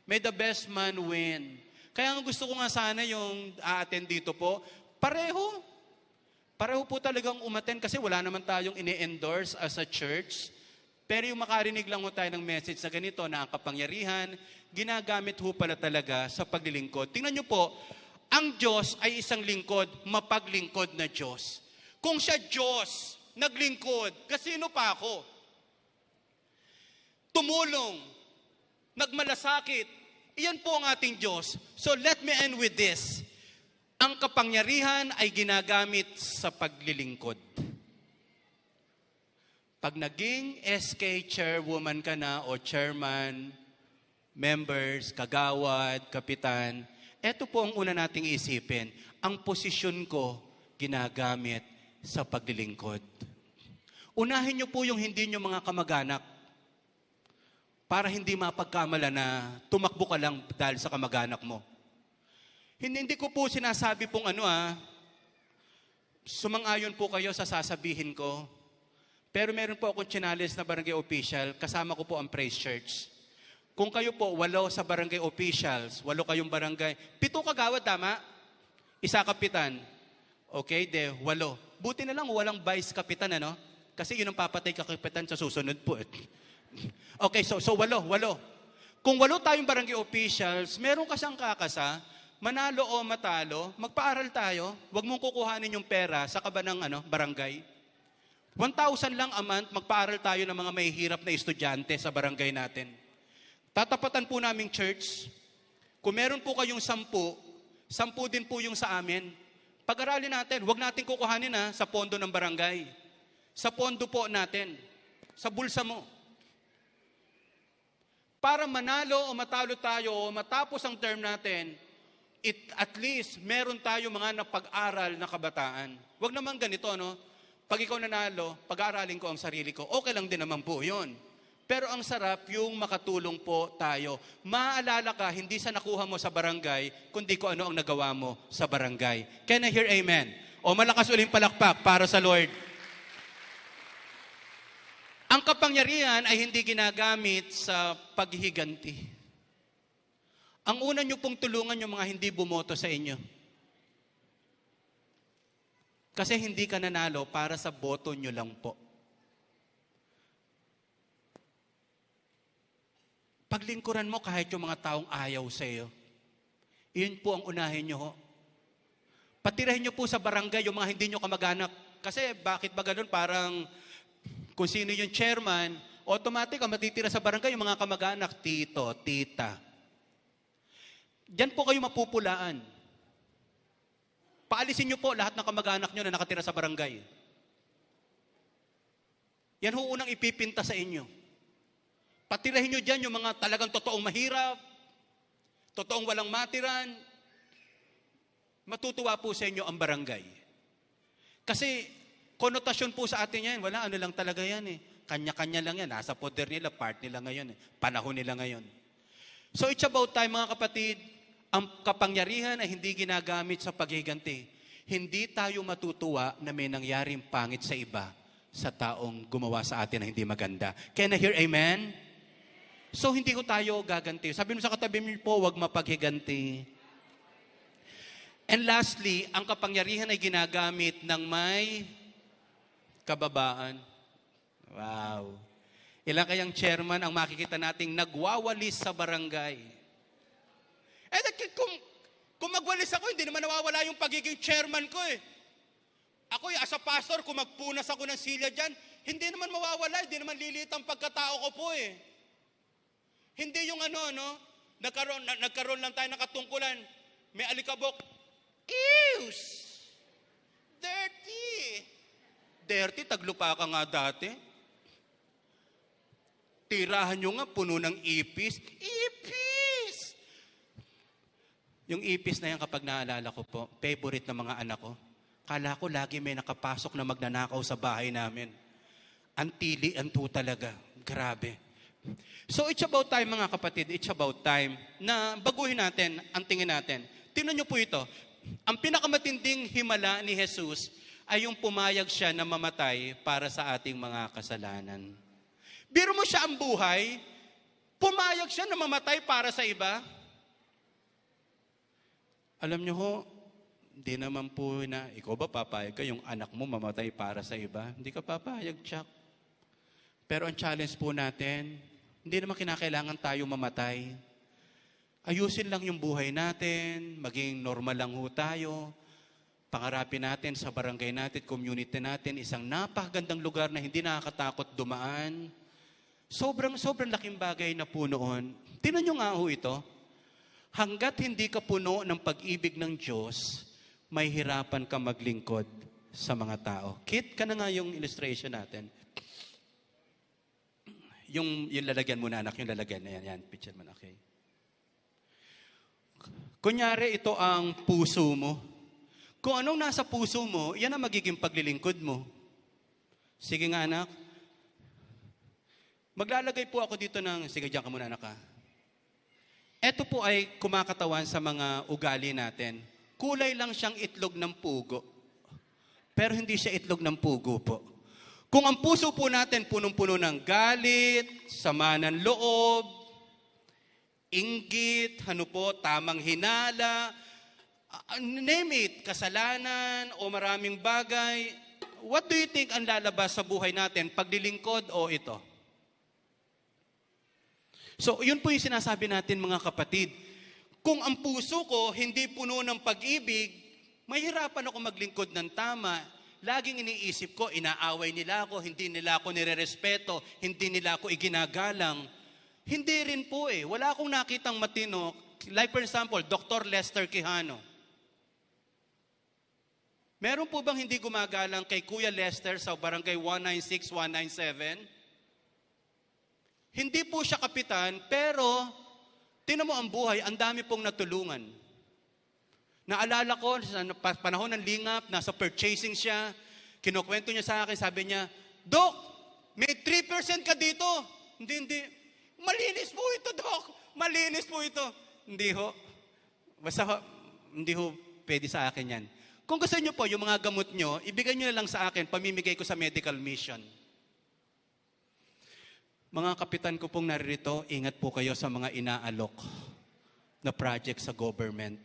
May the best man win. Kaya gusto ko nga sana yung a-attend dito po, pareho. Pareho po talagang umattend kasi wala naman tayong ini-endorse as a church. Pero yung makarinig lang ho tayo ng message na ganito na ang kapangyarihan, ginagamit ho pala talaga sa paglilingkod. Tingnan nyo po, ang Diyos ay isang lingkod, mapaglingkod na Diyos. Kung siya Diyos, naglingkod, kasino pa ako? Tumulong, nagmalasakit, iyan po ang ating Diyos. So let me end with this. Ang kapangyarihan ay ginagamit sa paglilingkod. Pag naging SK chairwoman ka na o chairman, members, kagawad, kapitan, eto po ang una nating isipin. Ang posisyon ko ginagamit sa paglilingkod. Unahin niyo po yung hindi niyo mga kamag-anak para hindi mapagkamala na tumakbo ka lang dahil sa kamag-anak mo. Hindi ko po sinasabi pong sumang-ayon po kayo sa sasabihin ko. Pero meron po akong chinalis na barangay official, kasama ko po ang Praise Church. Kung kayo po, 8 sa barangay officials, 8 kayong barangay, 7 kagawad, tama? 1 kapitan. Okay, 8. Buti na lang walang vice kapitan, ano? Kasi yun ang papatay ka kapitan sa susunod po. Okay, so 8. Kung 8 tayong barangay officials, meron ka siyang kakasa, manalo o matalo, magpaaral tayo, huwag mong kukuhanin yung pera sa kaba ng barangay. 1,000 lang a month, magpaaral tayo ng mga mahihirap na estudyante sa barangay natin. Tatapatan po naming church. Kung meron po kayong 10 din po yung sa amin. Pag-aralin natin, huwag natin kukuhanin sa pondo ng barangay. Sa pondo po natin. Sa bulsa mo. Para manalo o matalo tayo o matapos ang term natin, at least meron tayo mga napag-aral na kabataan. Huwag naman ganito, no? Pag ikaw nanalo, pag-aaralin ko ang sarili ko, okay lang din naman po yun. Pero ang sarap yung makatulong po tayo. Maaalala ka, hindi sa nakuha mo sa barangay, kundi ko ano ang nagawa mo sa barangay. Can I hear amen? O malakas uling palakpak para sa Lord. Ang kapangyarihan ay hindi ginagamit sa paghihiganti. Ang una nyo pong tulungan yung mga hindi bumoto sa inyo. Kasi hindi ka nanalo para sa boto nyo lang po. Paglingkuran mo kahit yung mga taong ayaw sa iyo. Iyon po ang unahin nyo ho. Patirahin nyo po sa barangay yung mga hindi nyo kamag-anak. Kasi bakit ba ganun? Parang kung sino yung chairman, automatic ang matitira sa barangay yung mga kamag-anak, tito, tita. Diyan po kayo mapupulaan. Paalisin nyo po lahat ng kamag-anak nyo na nakatira sa barangay. Yan ho unang ipipinta sa inyo. Patirahin nyo dyan yung mga talagang totoong mahirap, totoong walang matiran. Matutuwa po sa inyo ang barangay. Kasi konotasyon po sa atin yan, wala, ano lang talaga yan eh. Kanya-kanya lang yan, nasa poder nila, part nila ngayon, panahon nila ngayon. So it's about time mga kapatid, Ang kapangyarihan ay hindi ginagamit sa paghiganti. Hindi tayo matutuwa na may nangyaring pangit sa iba sa taong gumawa sa atin na hindi maganda. Can I hear amen? So hindi ko tayo gaganti. Sabi mo sa katabi mo po, huwag mapaghiganti. And lastly, ang kapangyarihan ay ginagamit ng may kababaan. Wow. Ilan kayang chairman ang makikita nating nagwawalis sa barangay? Kung magwalis ako, hindi naman nawawala yung pagiging chairman ko eh. Ako as a pastor, kung magpunas ako ng silya dyan, hindi naman mawawala, hindi naman lilit ang pagkatao ko po eh. Hindi yung nagkaroon lang tayo ng katungkulan, may alikabok, ews! Dirty! Dirty, taglupa ka nga dati. Tirahan nyo nga, puno ng ipis. Ipis! Yung ipis na yan kapag naalala ko po, favorite ng mga anak ko. Kala ko lagi may nakapasok na magnanakaw sa bahay namin. Antilian po talaga. Grabe. So it's about time mga kapatid, it's about time na baguhin natin ang tingin natin. Tingnan nyo po ito. Ang pinakamatinding himala ni Jesus ay yung pumayag siya na mamatay para sa ating mga kasalanan. Biro mo siya ang buhay, pumayag siya na mamatay para sa iba. Alam nyo ho, hindi naman po na, ikaw ba papayag ka yung anak mo mamatay para sa iba? Hindi ka papayag, Chuck. Pero ang challenge po natin, hindi naman kinakailangan tayo mamatay. Ayusin lang yung buhay natin, maging normal lang ho tayo. Pangarapin natin sa barangay natin, community natin, isang napakagandang lugar na hindi nakakatakot dumaan. Sobrang laking bagay na po noon. Tingnan nyo nga ho ito. Hanggat hindi ka puno ng pag-ibig ng Diyos, may hirapan ka maglingkod sa mga tao. Kit ka na nga yung illustration natin. Yung lalagyan muna, anak, yung lalagyan. Yan, picture mo na, okay. Kunyari, ito ang puso mo. Kung anong nasa puso mo, yan ang magiging paglilingkod mo. Sige nga, anak. Maglalagay po ako dito ng, sige, diyan ka muna, anak, ha. Ito po ay kumakatawan sa mga ugali natin. Kulay lang siyang itlog ng pugo. Pero hindi siya itlog ng pugo po. Kung ang puso po natin punong-puno ng galit, sama ng loob, inggit, tamang hinala, name it, kasalanan o maraming bagay, what do you think ang lalabas sa buhay natin? Paglilingkod o ito? So, yun po yung sinasabi natin mga kapatid. Kung ang puso ko hindi puno ng pag-ibig, mahirapan ako maglingkod ng tama. Laging iniisip ko, inaaway nila ako, hindi nila ako nirerespeto, hindi nila ako iginagalang. Hindi rin po eh. Wala akong nakitang matino. Like for example, Dr. Lester Quijano. Meron po bang hindi gumagalang kay Kuya Lester sa barangay 196, 197? Hindi po siya kapitan, pero tingnan mo ang buhay, ang dami pong natulungan. Naalala ko, sa panahon ng lingap, nasa purchasing siya, kinukwento niya sa akin, sabi niya, Dok, may 3% ka dito. Hindi. Malinis po ito, Dok. Malinis po ito. Hindi ho. Basta ho, hindi ho pwede sa akin yan. Kung gusto niyo po, yung mga gamot niyo, ibigay niyo na lang sa akin, pamimigay ko sa medical mission. Mga kapitan ko pong naririto, ingat po kayo sa mga inaalok na project sa government.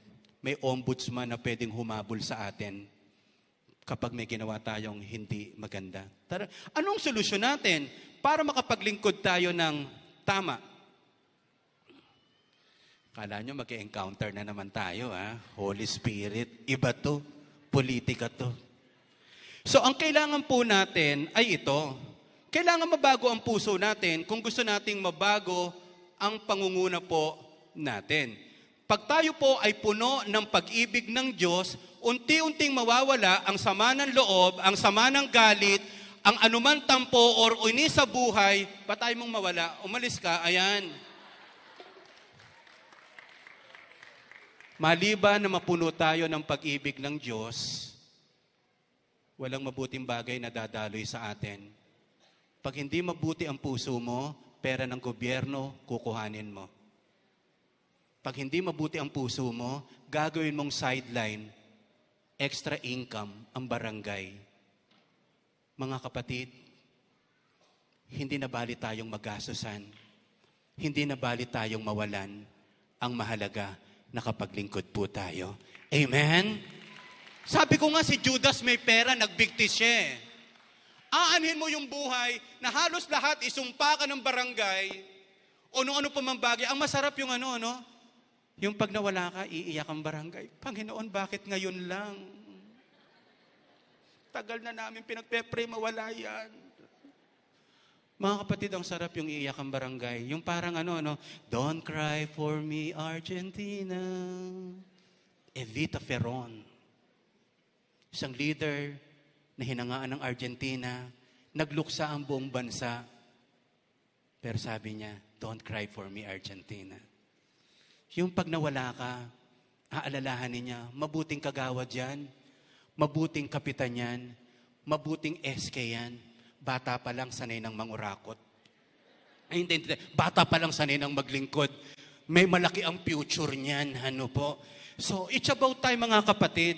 May ombudsman na pwedeng humabol sa atin kapag may ginawa tayong hindi maganda. Tara, anong solusyon natin para makapaglingkod tayo ng tama? Kala nyo mag-encounter na naman tayo, ha? Holy Spirit, iba to, politika to. So ang kailangan po natin ay ito. Kailangan mabago ang puso natin kung gusto nating mabago ang pangunguna po natin. Pag tayo po ay puno ng pag-ibig ng Diyos, unti-unting mawawala ang sama ng loob, ang sama ng galit, ang anuman tampo or inis sa buhay, patay mong mawala, umalis ka, ayan. Maliban na mapuno tayo ng pag-ibig ng Diyos, walang mabuting bagay na dadaloy sa atin. Pag hindi mabuti ang puso mo, pera ng gobyerno, kukuhanin mo. Pag hindi mabuti ang puso mo, gagawin mong sideline, extra income ang barangay. Mga kapatid, hindi na bali tayong magastusan. Hindi na bali tayong mawalan. Ang mahalaga, nakapaglingkod po tayo. Amen? Sabi ko nga si Judas may pera, nagbigtis siya eh. Aanhin mo yung buhay na halos lahat isumpa ka ng barangay o ano pa mang bagay. Ang masarap yung yung pag nawala ka, iiyak ang barangay. Panginoon, bakit ngayon lang? Tagal na namin pinagpe-pray, mawala yan. Mga kapatid, ang sarap yung iiyak ang barangay. Yung parang Don't cry for me, Argentina. Evita Ferron. Isang leader na hinangaan ng Argentina, nagluksa ang buong bansa. Pero sabi niya, don't cry for me, Argentina. Yung pag nawala ka, aalalahanin niya, mabuting kagawad yan, mabuting kapitan yan, mabuting SK yan, bata pa lang sanay ng mangurakot. Ay, hindi. Bata pa lang sanay ng maglingkod. May malaki ang future niyan, po. So, it's about time mga kapatid,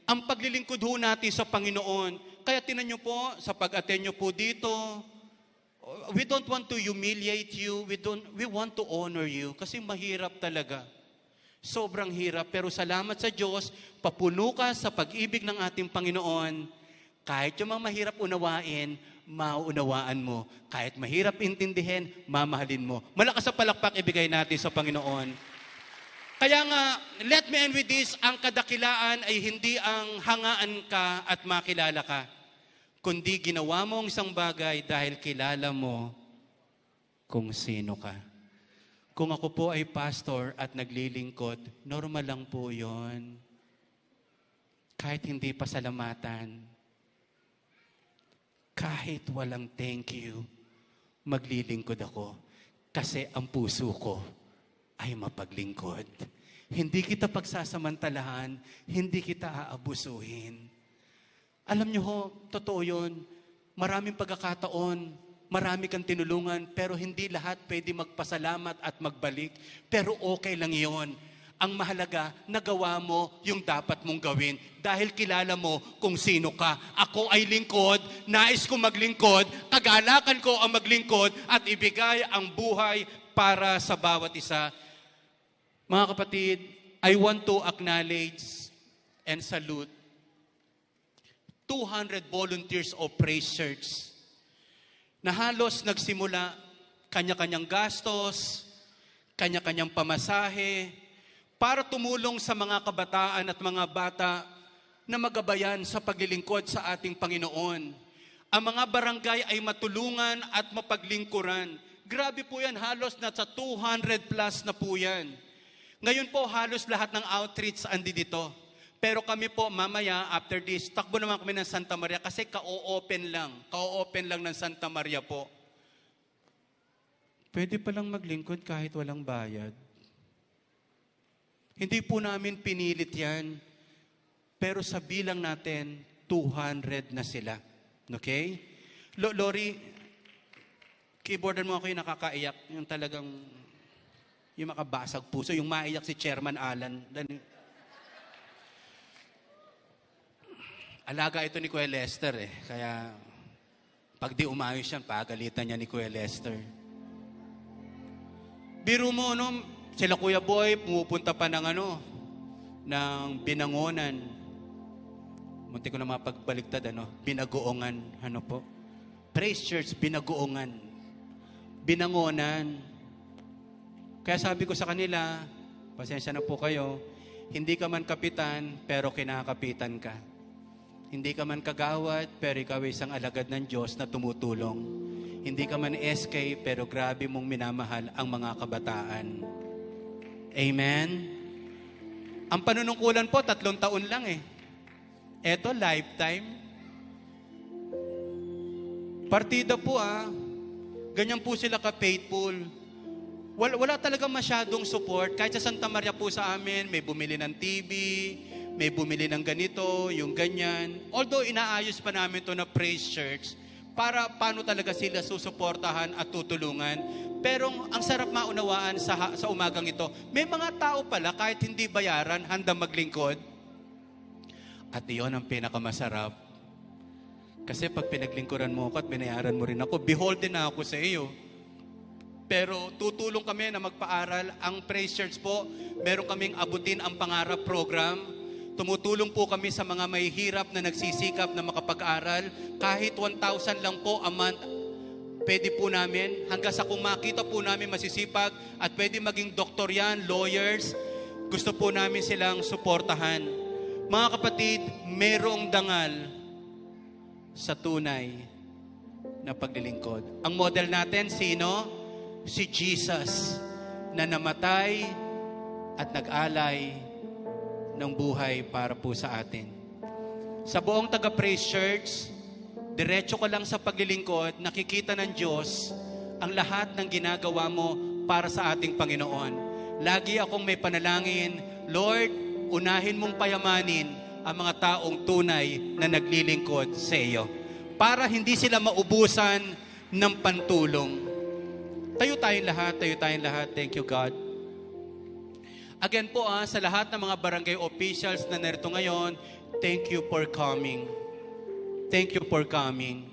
ang paglilingkod ho natin sa Panginoon. Kaya tinan nyo po, sa pag-attend nyo po dito, we don't want to humiliate you. We want to honor you. Kasi mahirap talaga. Sobrang hirap. Pero salamat sa Diyos, papuno ka sa pag-ibig ng ating Panginoon. Kahit yung mga mahirap unawain, mauunawaan mo. Kahit mahirap intindihin, mamahalin mo. Malakas sa palakpak ibigay natin sa Panginoon. Kaya nga, let me end with this, ang kadakilaan ay hindi ang hangaan ka at makilala ka, kundi ginawa mo ang isang bagay dahil kilala mo kung sino ka. Kung ako po ay pastor at naglilingkod, normal lang po yon. Kahit hindi pasalamatan, kahit walang thank you, maglilingkod ako kasi ang puso ko ay mapaglingkod. Hindi kita pagsasamantalahan, hindi kita aabusuhin. Alam niyo ho, totoo yun. Maraming pagkakataon, marami kang tinulungan, pero hindi lahat pwede magpasalamat at magbalik. Pero okay lang yon. Ang mahalaga, nagawa mo yung dapat mong gawin dahil kilala mo kung sino ka. Ako ay lingkod, nais ko maglingkod, kagalakan ko ang maglingkod at ibigay ang buhay para sa bawat isa. Mga kapatid, I want to acknowledge and salute 200 volunteers of Praise Church na halos nagsimula kanya-kanyang gastos, kanya-kanyang pamasahe, para tumulong sa mga kabataan at mga bata na magabayan sa paglilingkod sa ating Panginoon. Ang mga barangay ay matulungan at mapaglingkuran. Grabe po yan, halos nasa 200 plus na po yan. Ngayon po, halos lahat ng outreach andi dito. Pero kami po, mamaya, after this, takbo naman kami ng Santa Maria kasi ka-o-open lang. Ka-o-open lang ng Santa Maria po. Pwede palang maglingkod kahit walang bayad. Hindi po namin pinilit yan. Pero sa bilang natin, 200 na sila. Okay? Lori, keyboarder mo ako yung nakakaiyak. Yung talagang, yung makabasag puso. Yung maiyak si Chairman Alan. Alaga ito ni Kuya Lester eh. Kaya, pag di umayos yan, pagalitan niya ni Kuya Lester. Biro mo, sila Kuya Boy, pumupunta pa ng ng Binangonan. Munti ko na mapagbaliktad, Binagoongan, po. Praise Church, Binagoongan. Binangonan. Kaya sabi ko sa kanila, pasensya na po kayo, hindi ka man kapitan, pero kinakapitan ka. Hindi ka man kagawad, pero ikaw ay isang alagad ng Diyos na tumutulong. Hindi ka man SK, pero grabe mong minamahal ang mga kabataan. Amen? Ang panunungkulan po, 3 taon lang eh. Eto, lifetime. Partida po ganyan po sila ka-faithful. Wala talagang masyadong support. Kahit sa Santa Maria po sa amin, may bumili ng TV, may bumili ng ganito, yung ganyan. Although inaayos pa namin to na Praise Church, para paano talaga sila susuportahan at tutulungan. Pero ang sarap maunawaan sa umagang ito, may mga tao pala kahit hindi bayaran, handang maglingkod. At iyon ang pinakamasarap. Kasi pag pinaglingkuran mo ako at binayaran mo rin ako, beholden na ako sa iyo. Pero tutulong kami na magpaaral. Ang Praise Church po, meron kaming Abutin ang Pangarap program. Tumutulong po kami sa mga mahihirap na nagsisikap na makapag-aral. Kahit 1,000 lang po a month, pwede po namin. Hanggang sa kung makita po namin masisipag at pwede maging doktor yan, lawyers, gusto po namin silang suportahan. Mga kapatid, merong dangal sa tunay na paglilingkod. Ang model natin, sino? Si Jesus na namatay at nag-alay ng buhay para po sa atin. Sa buong taga-Praise Church, diretso ka lang sa paglilingkod, nakikita ng Diyos ang lahat ng ginagawa mo para sa ating Panginoon. Lagi akong may panalangin, Lord, unahin mong payamanin ang mga taong tunay na naglilingkod sa iyo para hindi sila maubusan ng pantulong. Tayo tayong lahat. Thank you, God. Again po sa lahat ng mga barangay officials na narito ngayon, thank you for coming. Thank you for coming.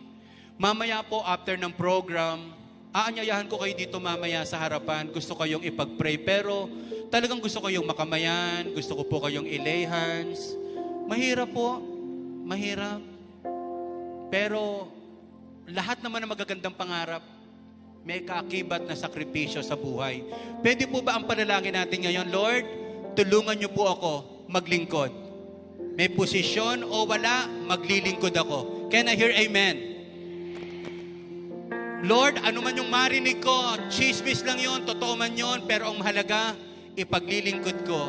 Mamaya po after ng program, aanyayahan ko kayo dito mamaya sa harapan. Gusto kayong ipag-pray pero talagang gusto kayong makamayan, gusto ko po kayong i-lay hands. Mahirap po, mahirap. Pero lahat naman ng magagandang pangarap, may kaakibat na sakripisyo sa buhay. Pwede po ba ang panalangin natin ngayon, Lord, tulungan niyo po ako maglingkod. May posisyon o wala, maglilingkod ako. Can I hear amen? Lord, ano man yung marinig ko, chismis lang yon, totoo man yon, pero ang mahalaga, ipaglilingkod ko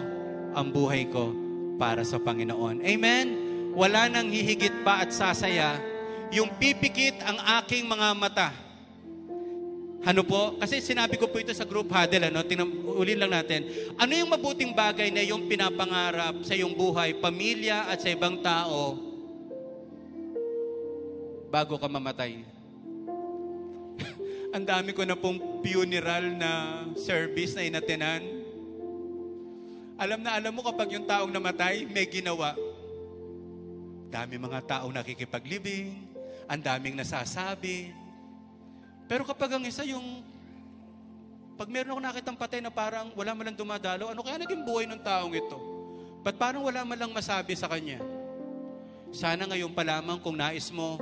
ang buhay ko para sa Panginoon. Amen? Wala nang hihigit pa at sasaya yung pipikit ang aking mga mata. Ano po? Kasi sinabi ko po ito sa group huddle, ulin lang natin. Ano yung mabuting bagay na yung pinapangarap sa iyong buhay, pamilya at sa ibang tao bago ka mamatay? Ang dami ko na pong funeral na service na inatenan. Alam mo kapag yung taong namatay, may ginawa. Dami mga taong nakikipaglibing, ang daming nasasabi. Pero kapag ang isa yung, pag meron ako nakitang patay na parang wala man lang dumadalo, ano kaya naging buhay ng taong ito? Ba't parang wala man lang masabi sa kanya? Sana ngayon pa lamang kung nais mo,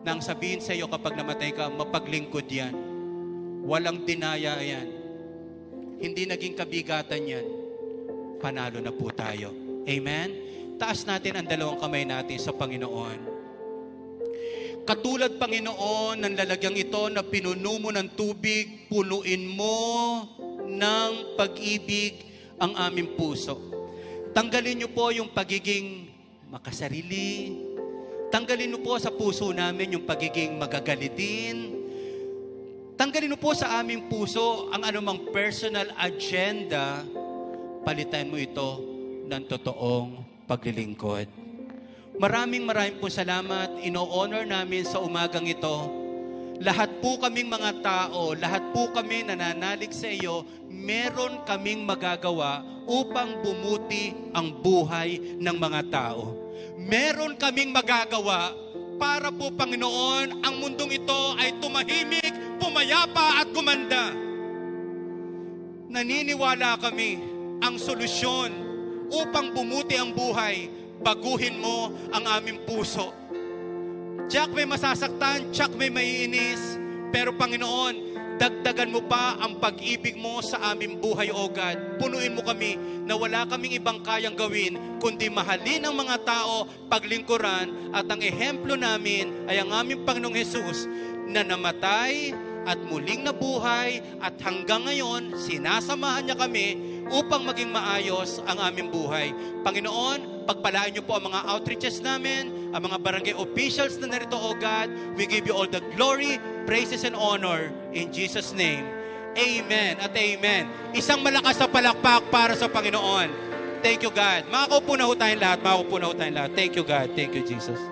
nang sabihin sa iyo kapag namatay ka, mapaglingkod yan. Walang dinaya yan. Hindi naging kabigatan yan. Panalo na po tayo. Amen? Taas natin ang dalawang kamay natin sa Panginoon. Katulad, Panginoon, ng lalagyang ito na pinuno mo ng tubig, punuin mo ng pag-ibig ang aming puso. Tanggalin niyo po yung pagiging makasarili. Tanggalin niyo po sa puso namin yung pagiging magagalitin. Tanggalin niyo po sa aming puso ang anumang personal agenda. Palitan mo ito ng totoong paglilingkod. Maraming po salamat. Ino-honor namin sa umagang ito. Lahat po kaming mga tao, lahat po kami nananalig sa iyo, meron kaming magagawa upang bumuti ang buhay ng mga tao. Meron kaming magagawa para po, Panginoon, ang mundong ito ay tumahimik, pumayapa at gumanda. Naniniwala kami ang solusyon upang bumuti ang buhay. Baguhin mo ang aming puso. Tiyak may masasaktan, tiyak may maiinis, pero Panginoon, dagdagan mo pa ang pag-ibig mo sa aming buhay, O God. Punuin mo kami na wala kaming ibang kayang gawin, kundi mahalin ang mga tao, paglingkuran, at ang ehemplo namin ay ang aming Panginoong Hesus na namatay at muling nabuhay at hanggang ngayon, sinasamahan niya kami upang maging maayos ang aming buhay. Panginoon, pagpalaan niyo po ang mga outreaches namin, ang mga barangay officials na narito, O God. We give you all the glory, praises, and honor in Jesus' name. Amen at amen. Isang malakas na palakpak para sa Panginoon. Thank you, God. Makakaupo na ho tayong lahat. Thank you, God. Thank you, Jesus.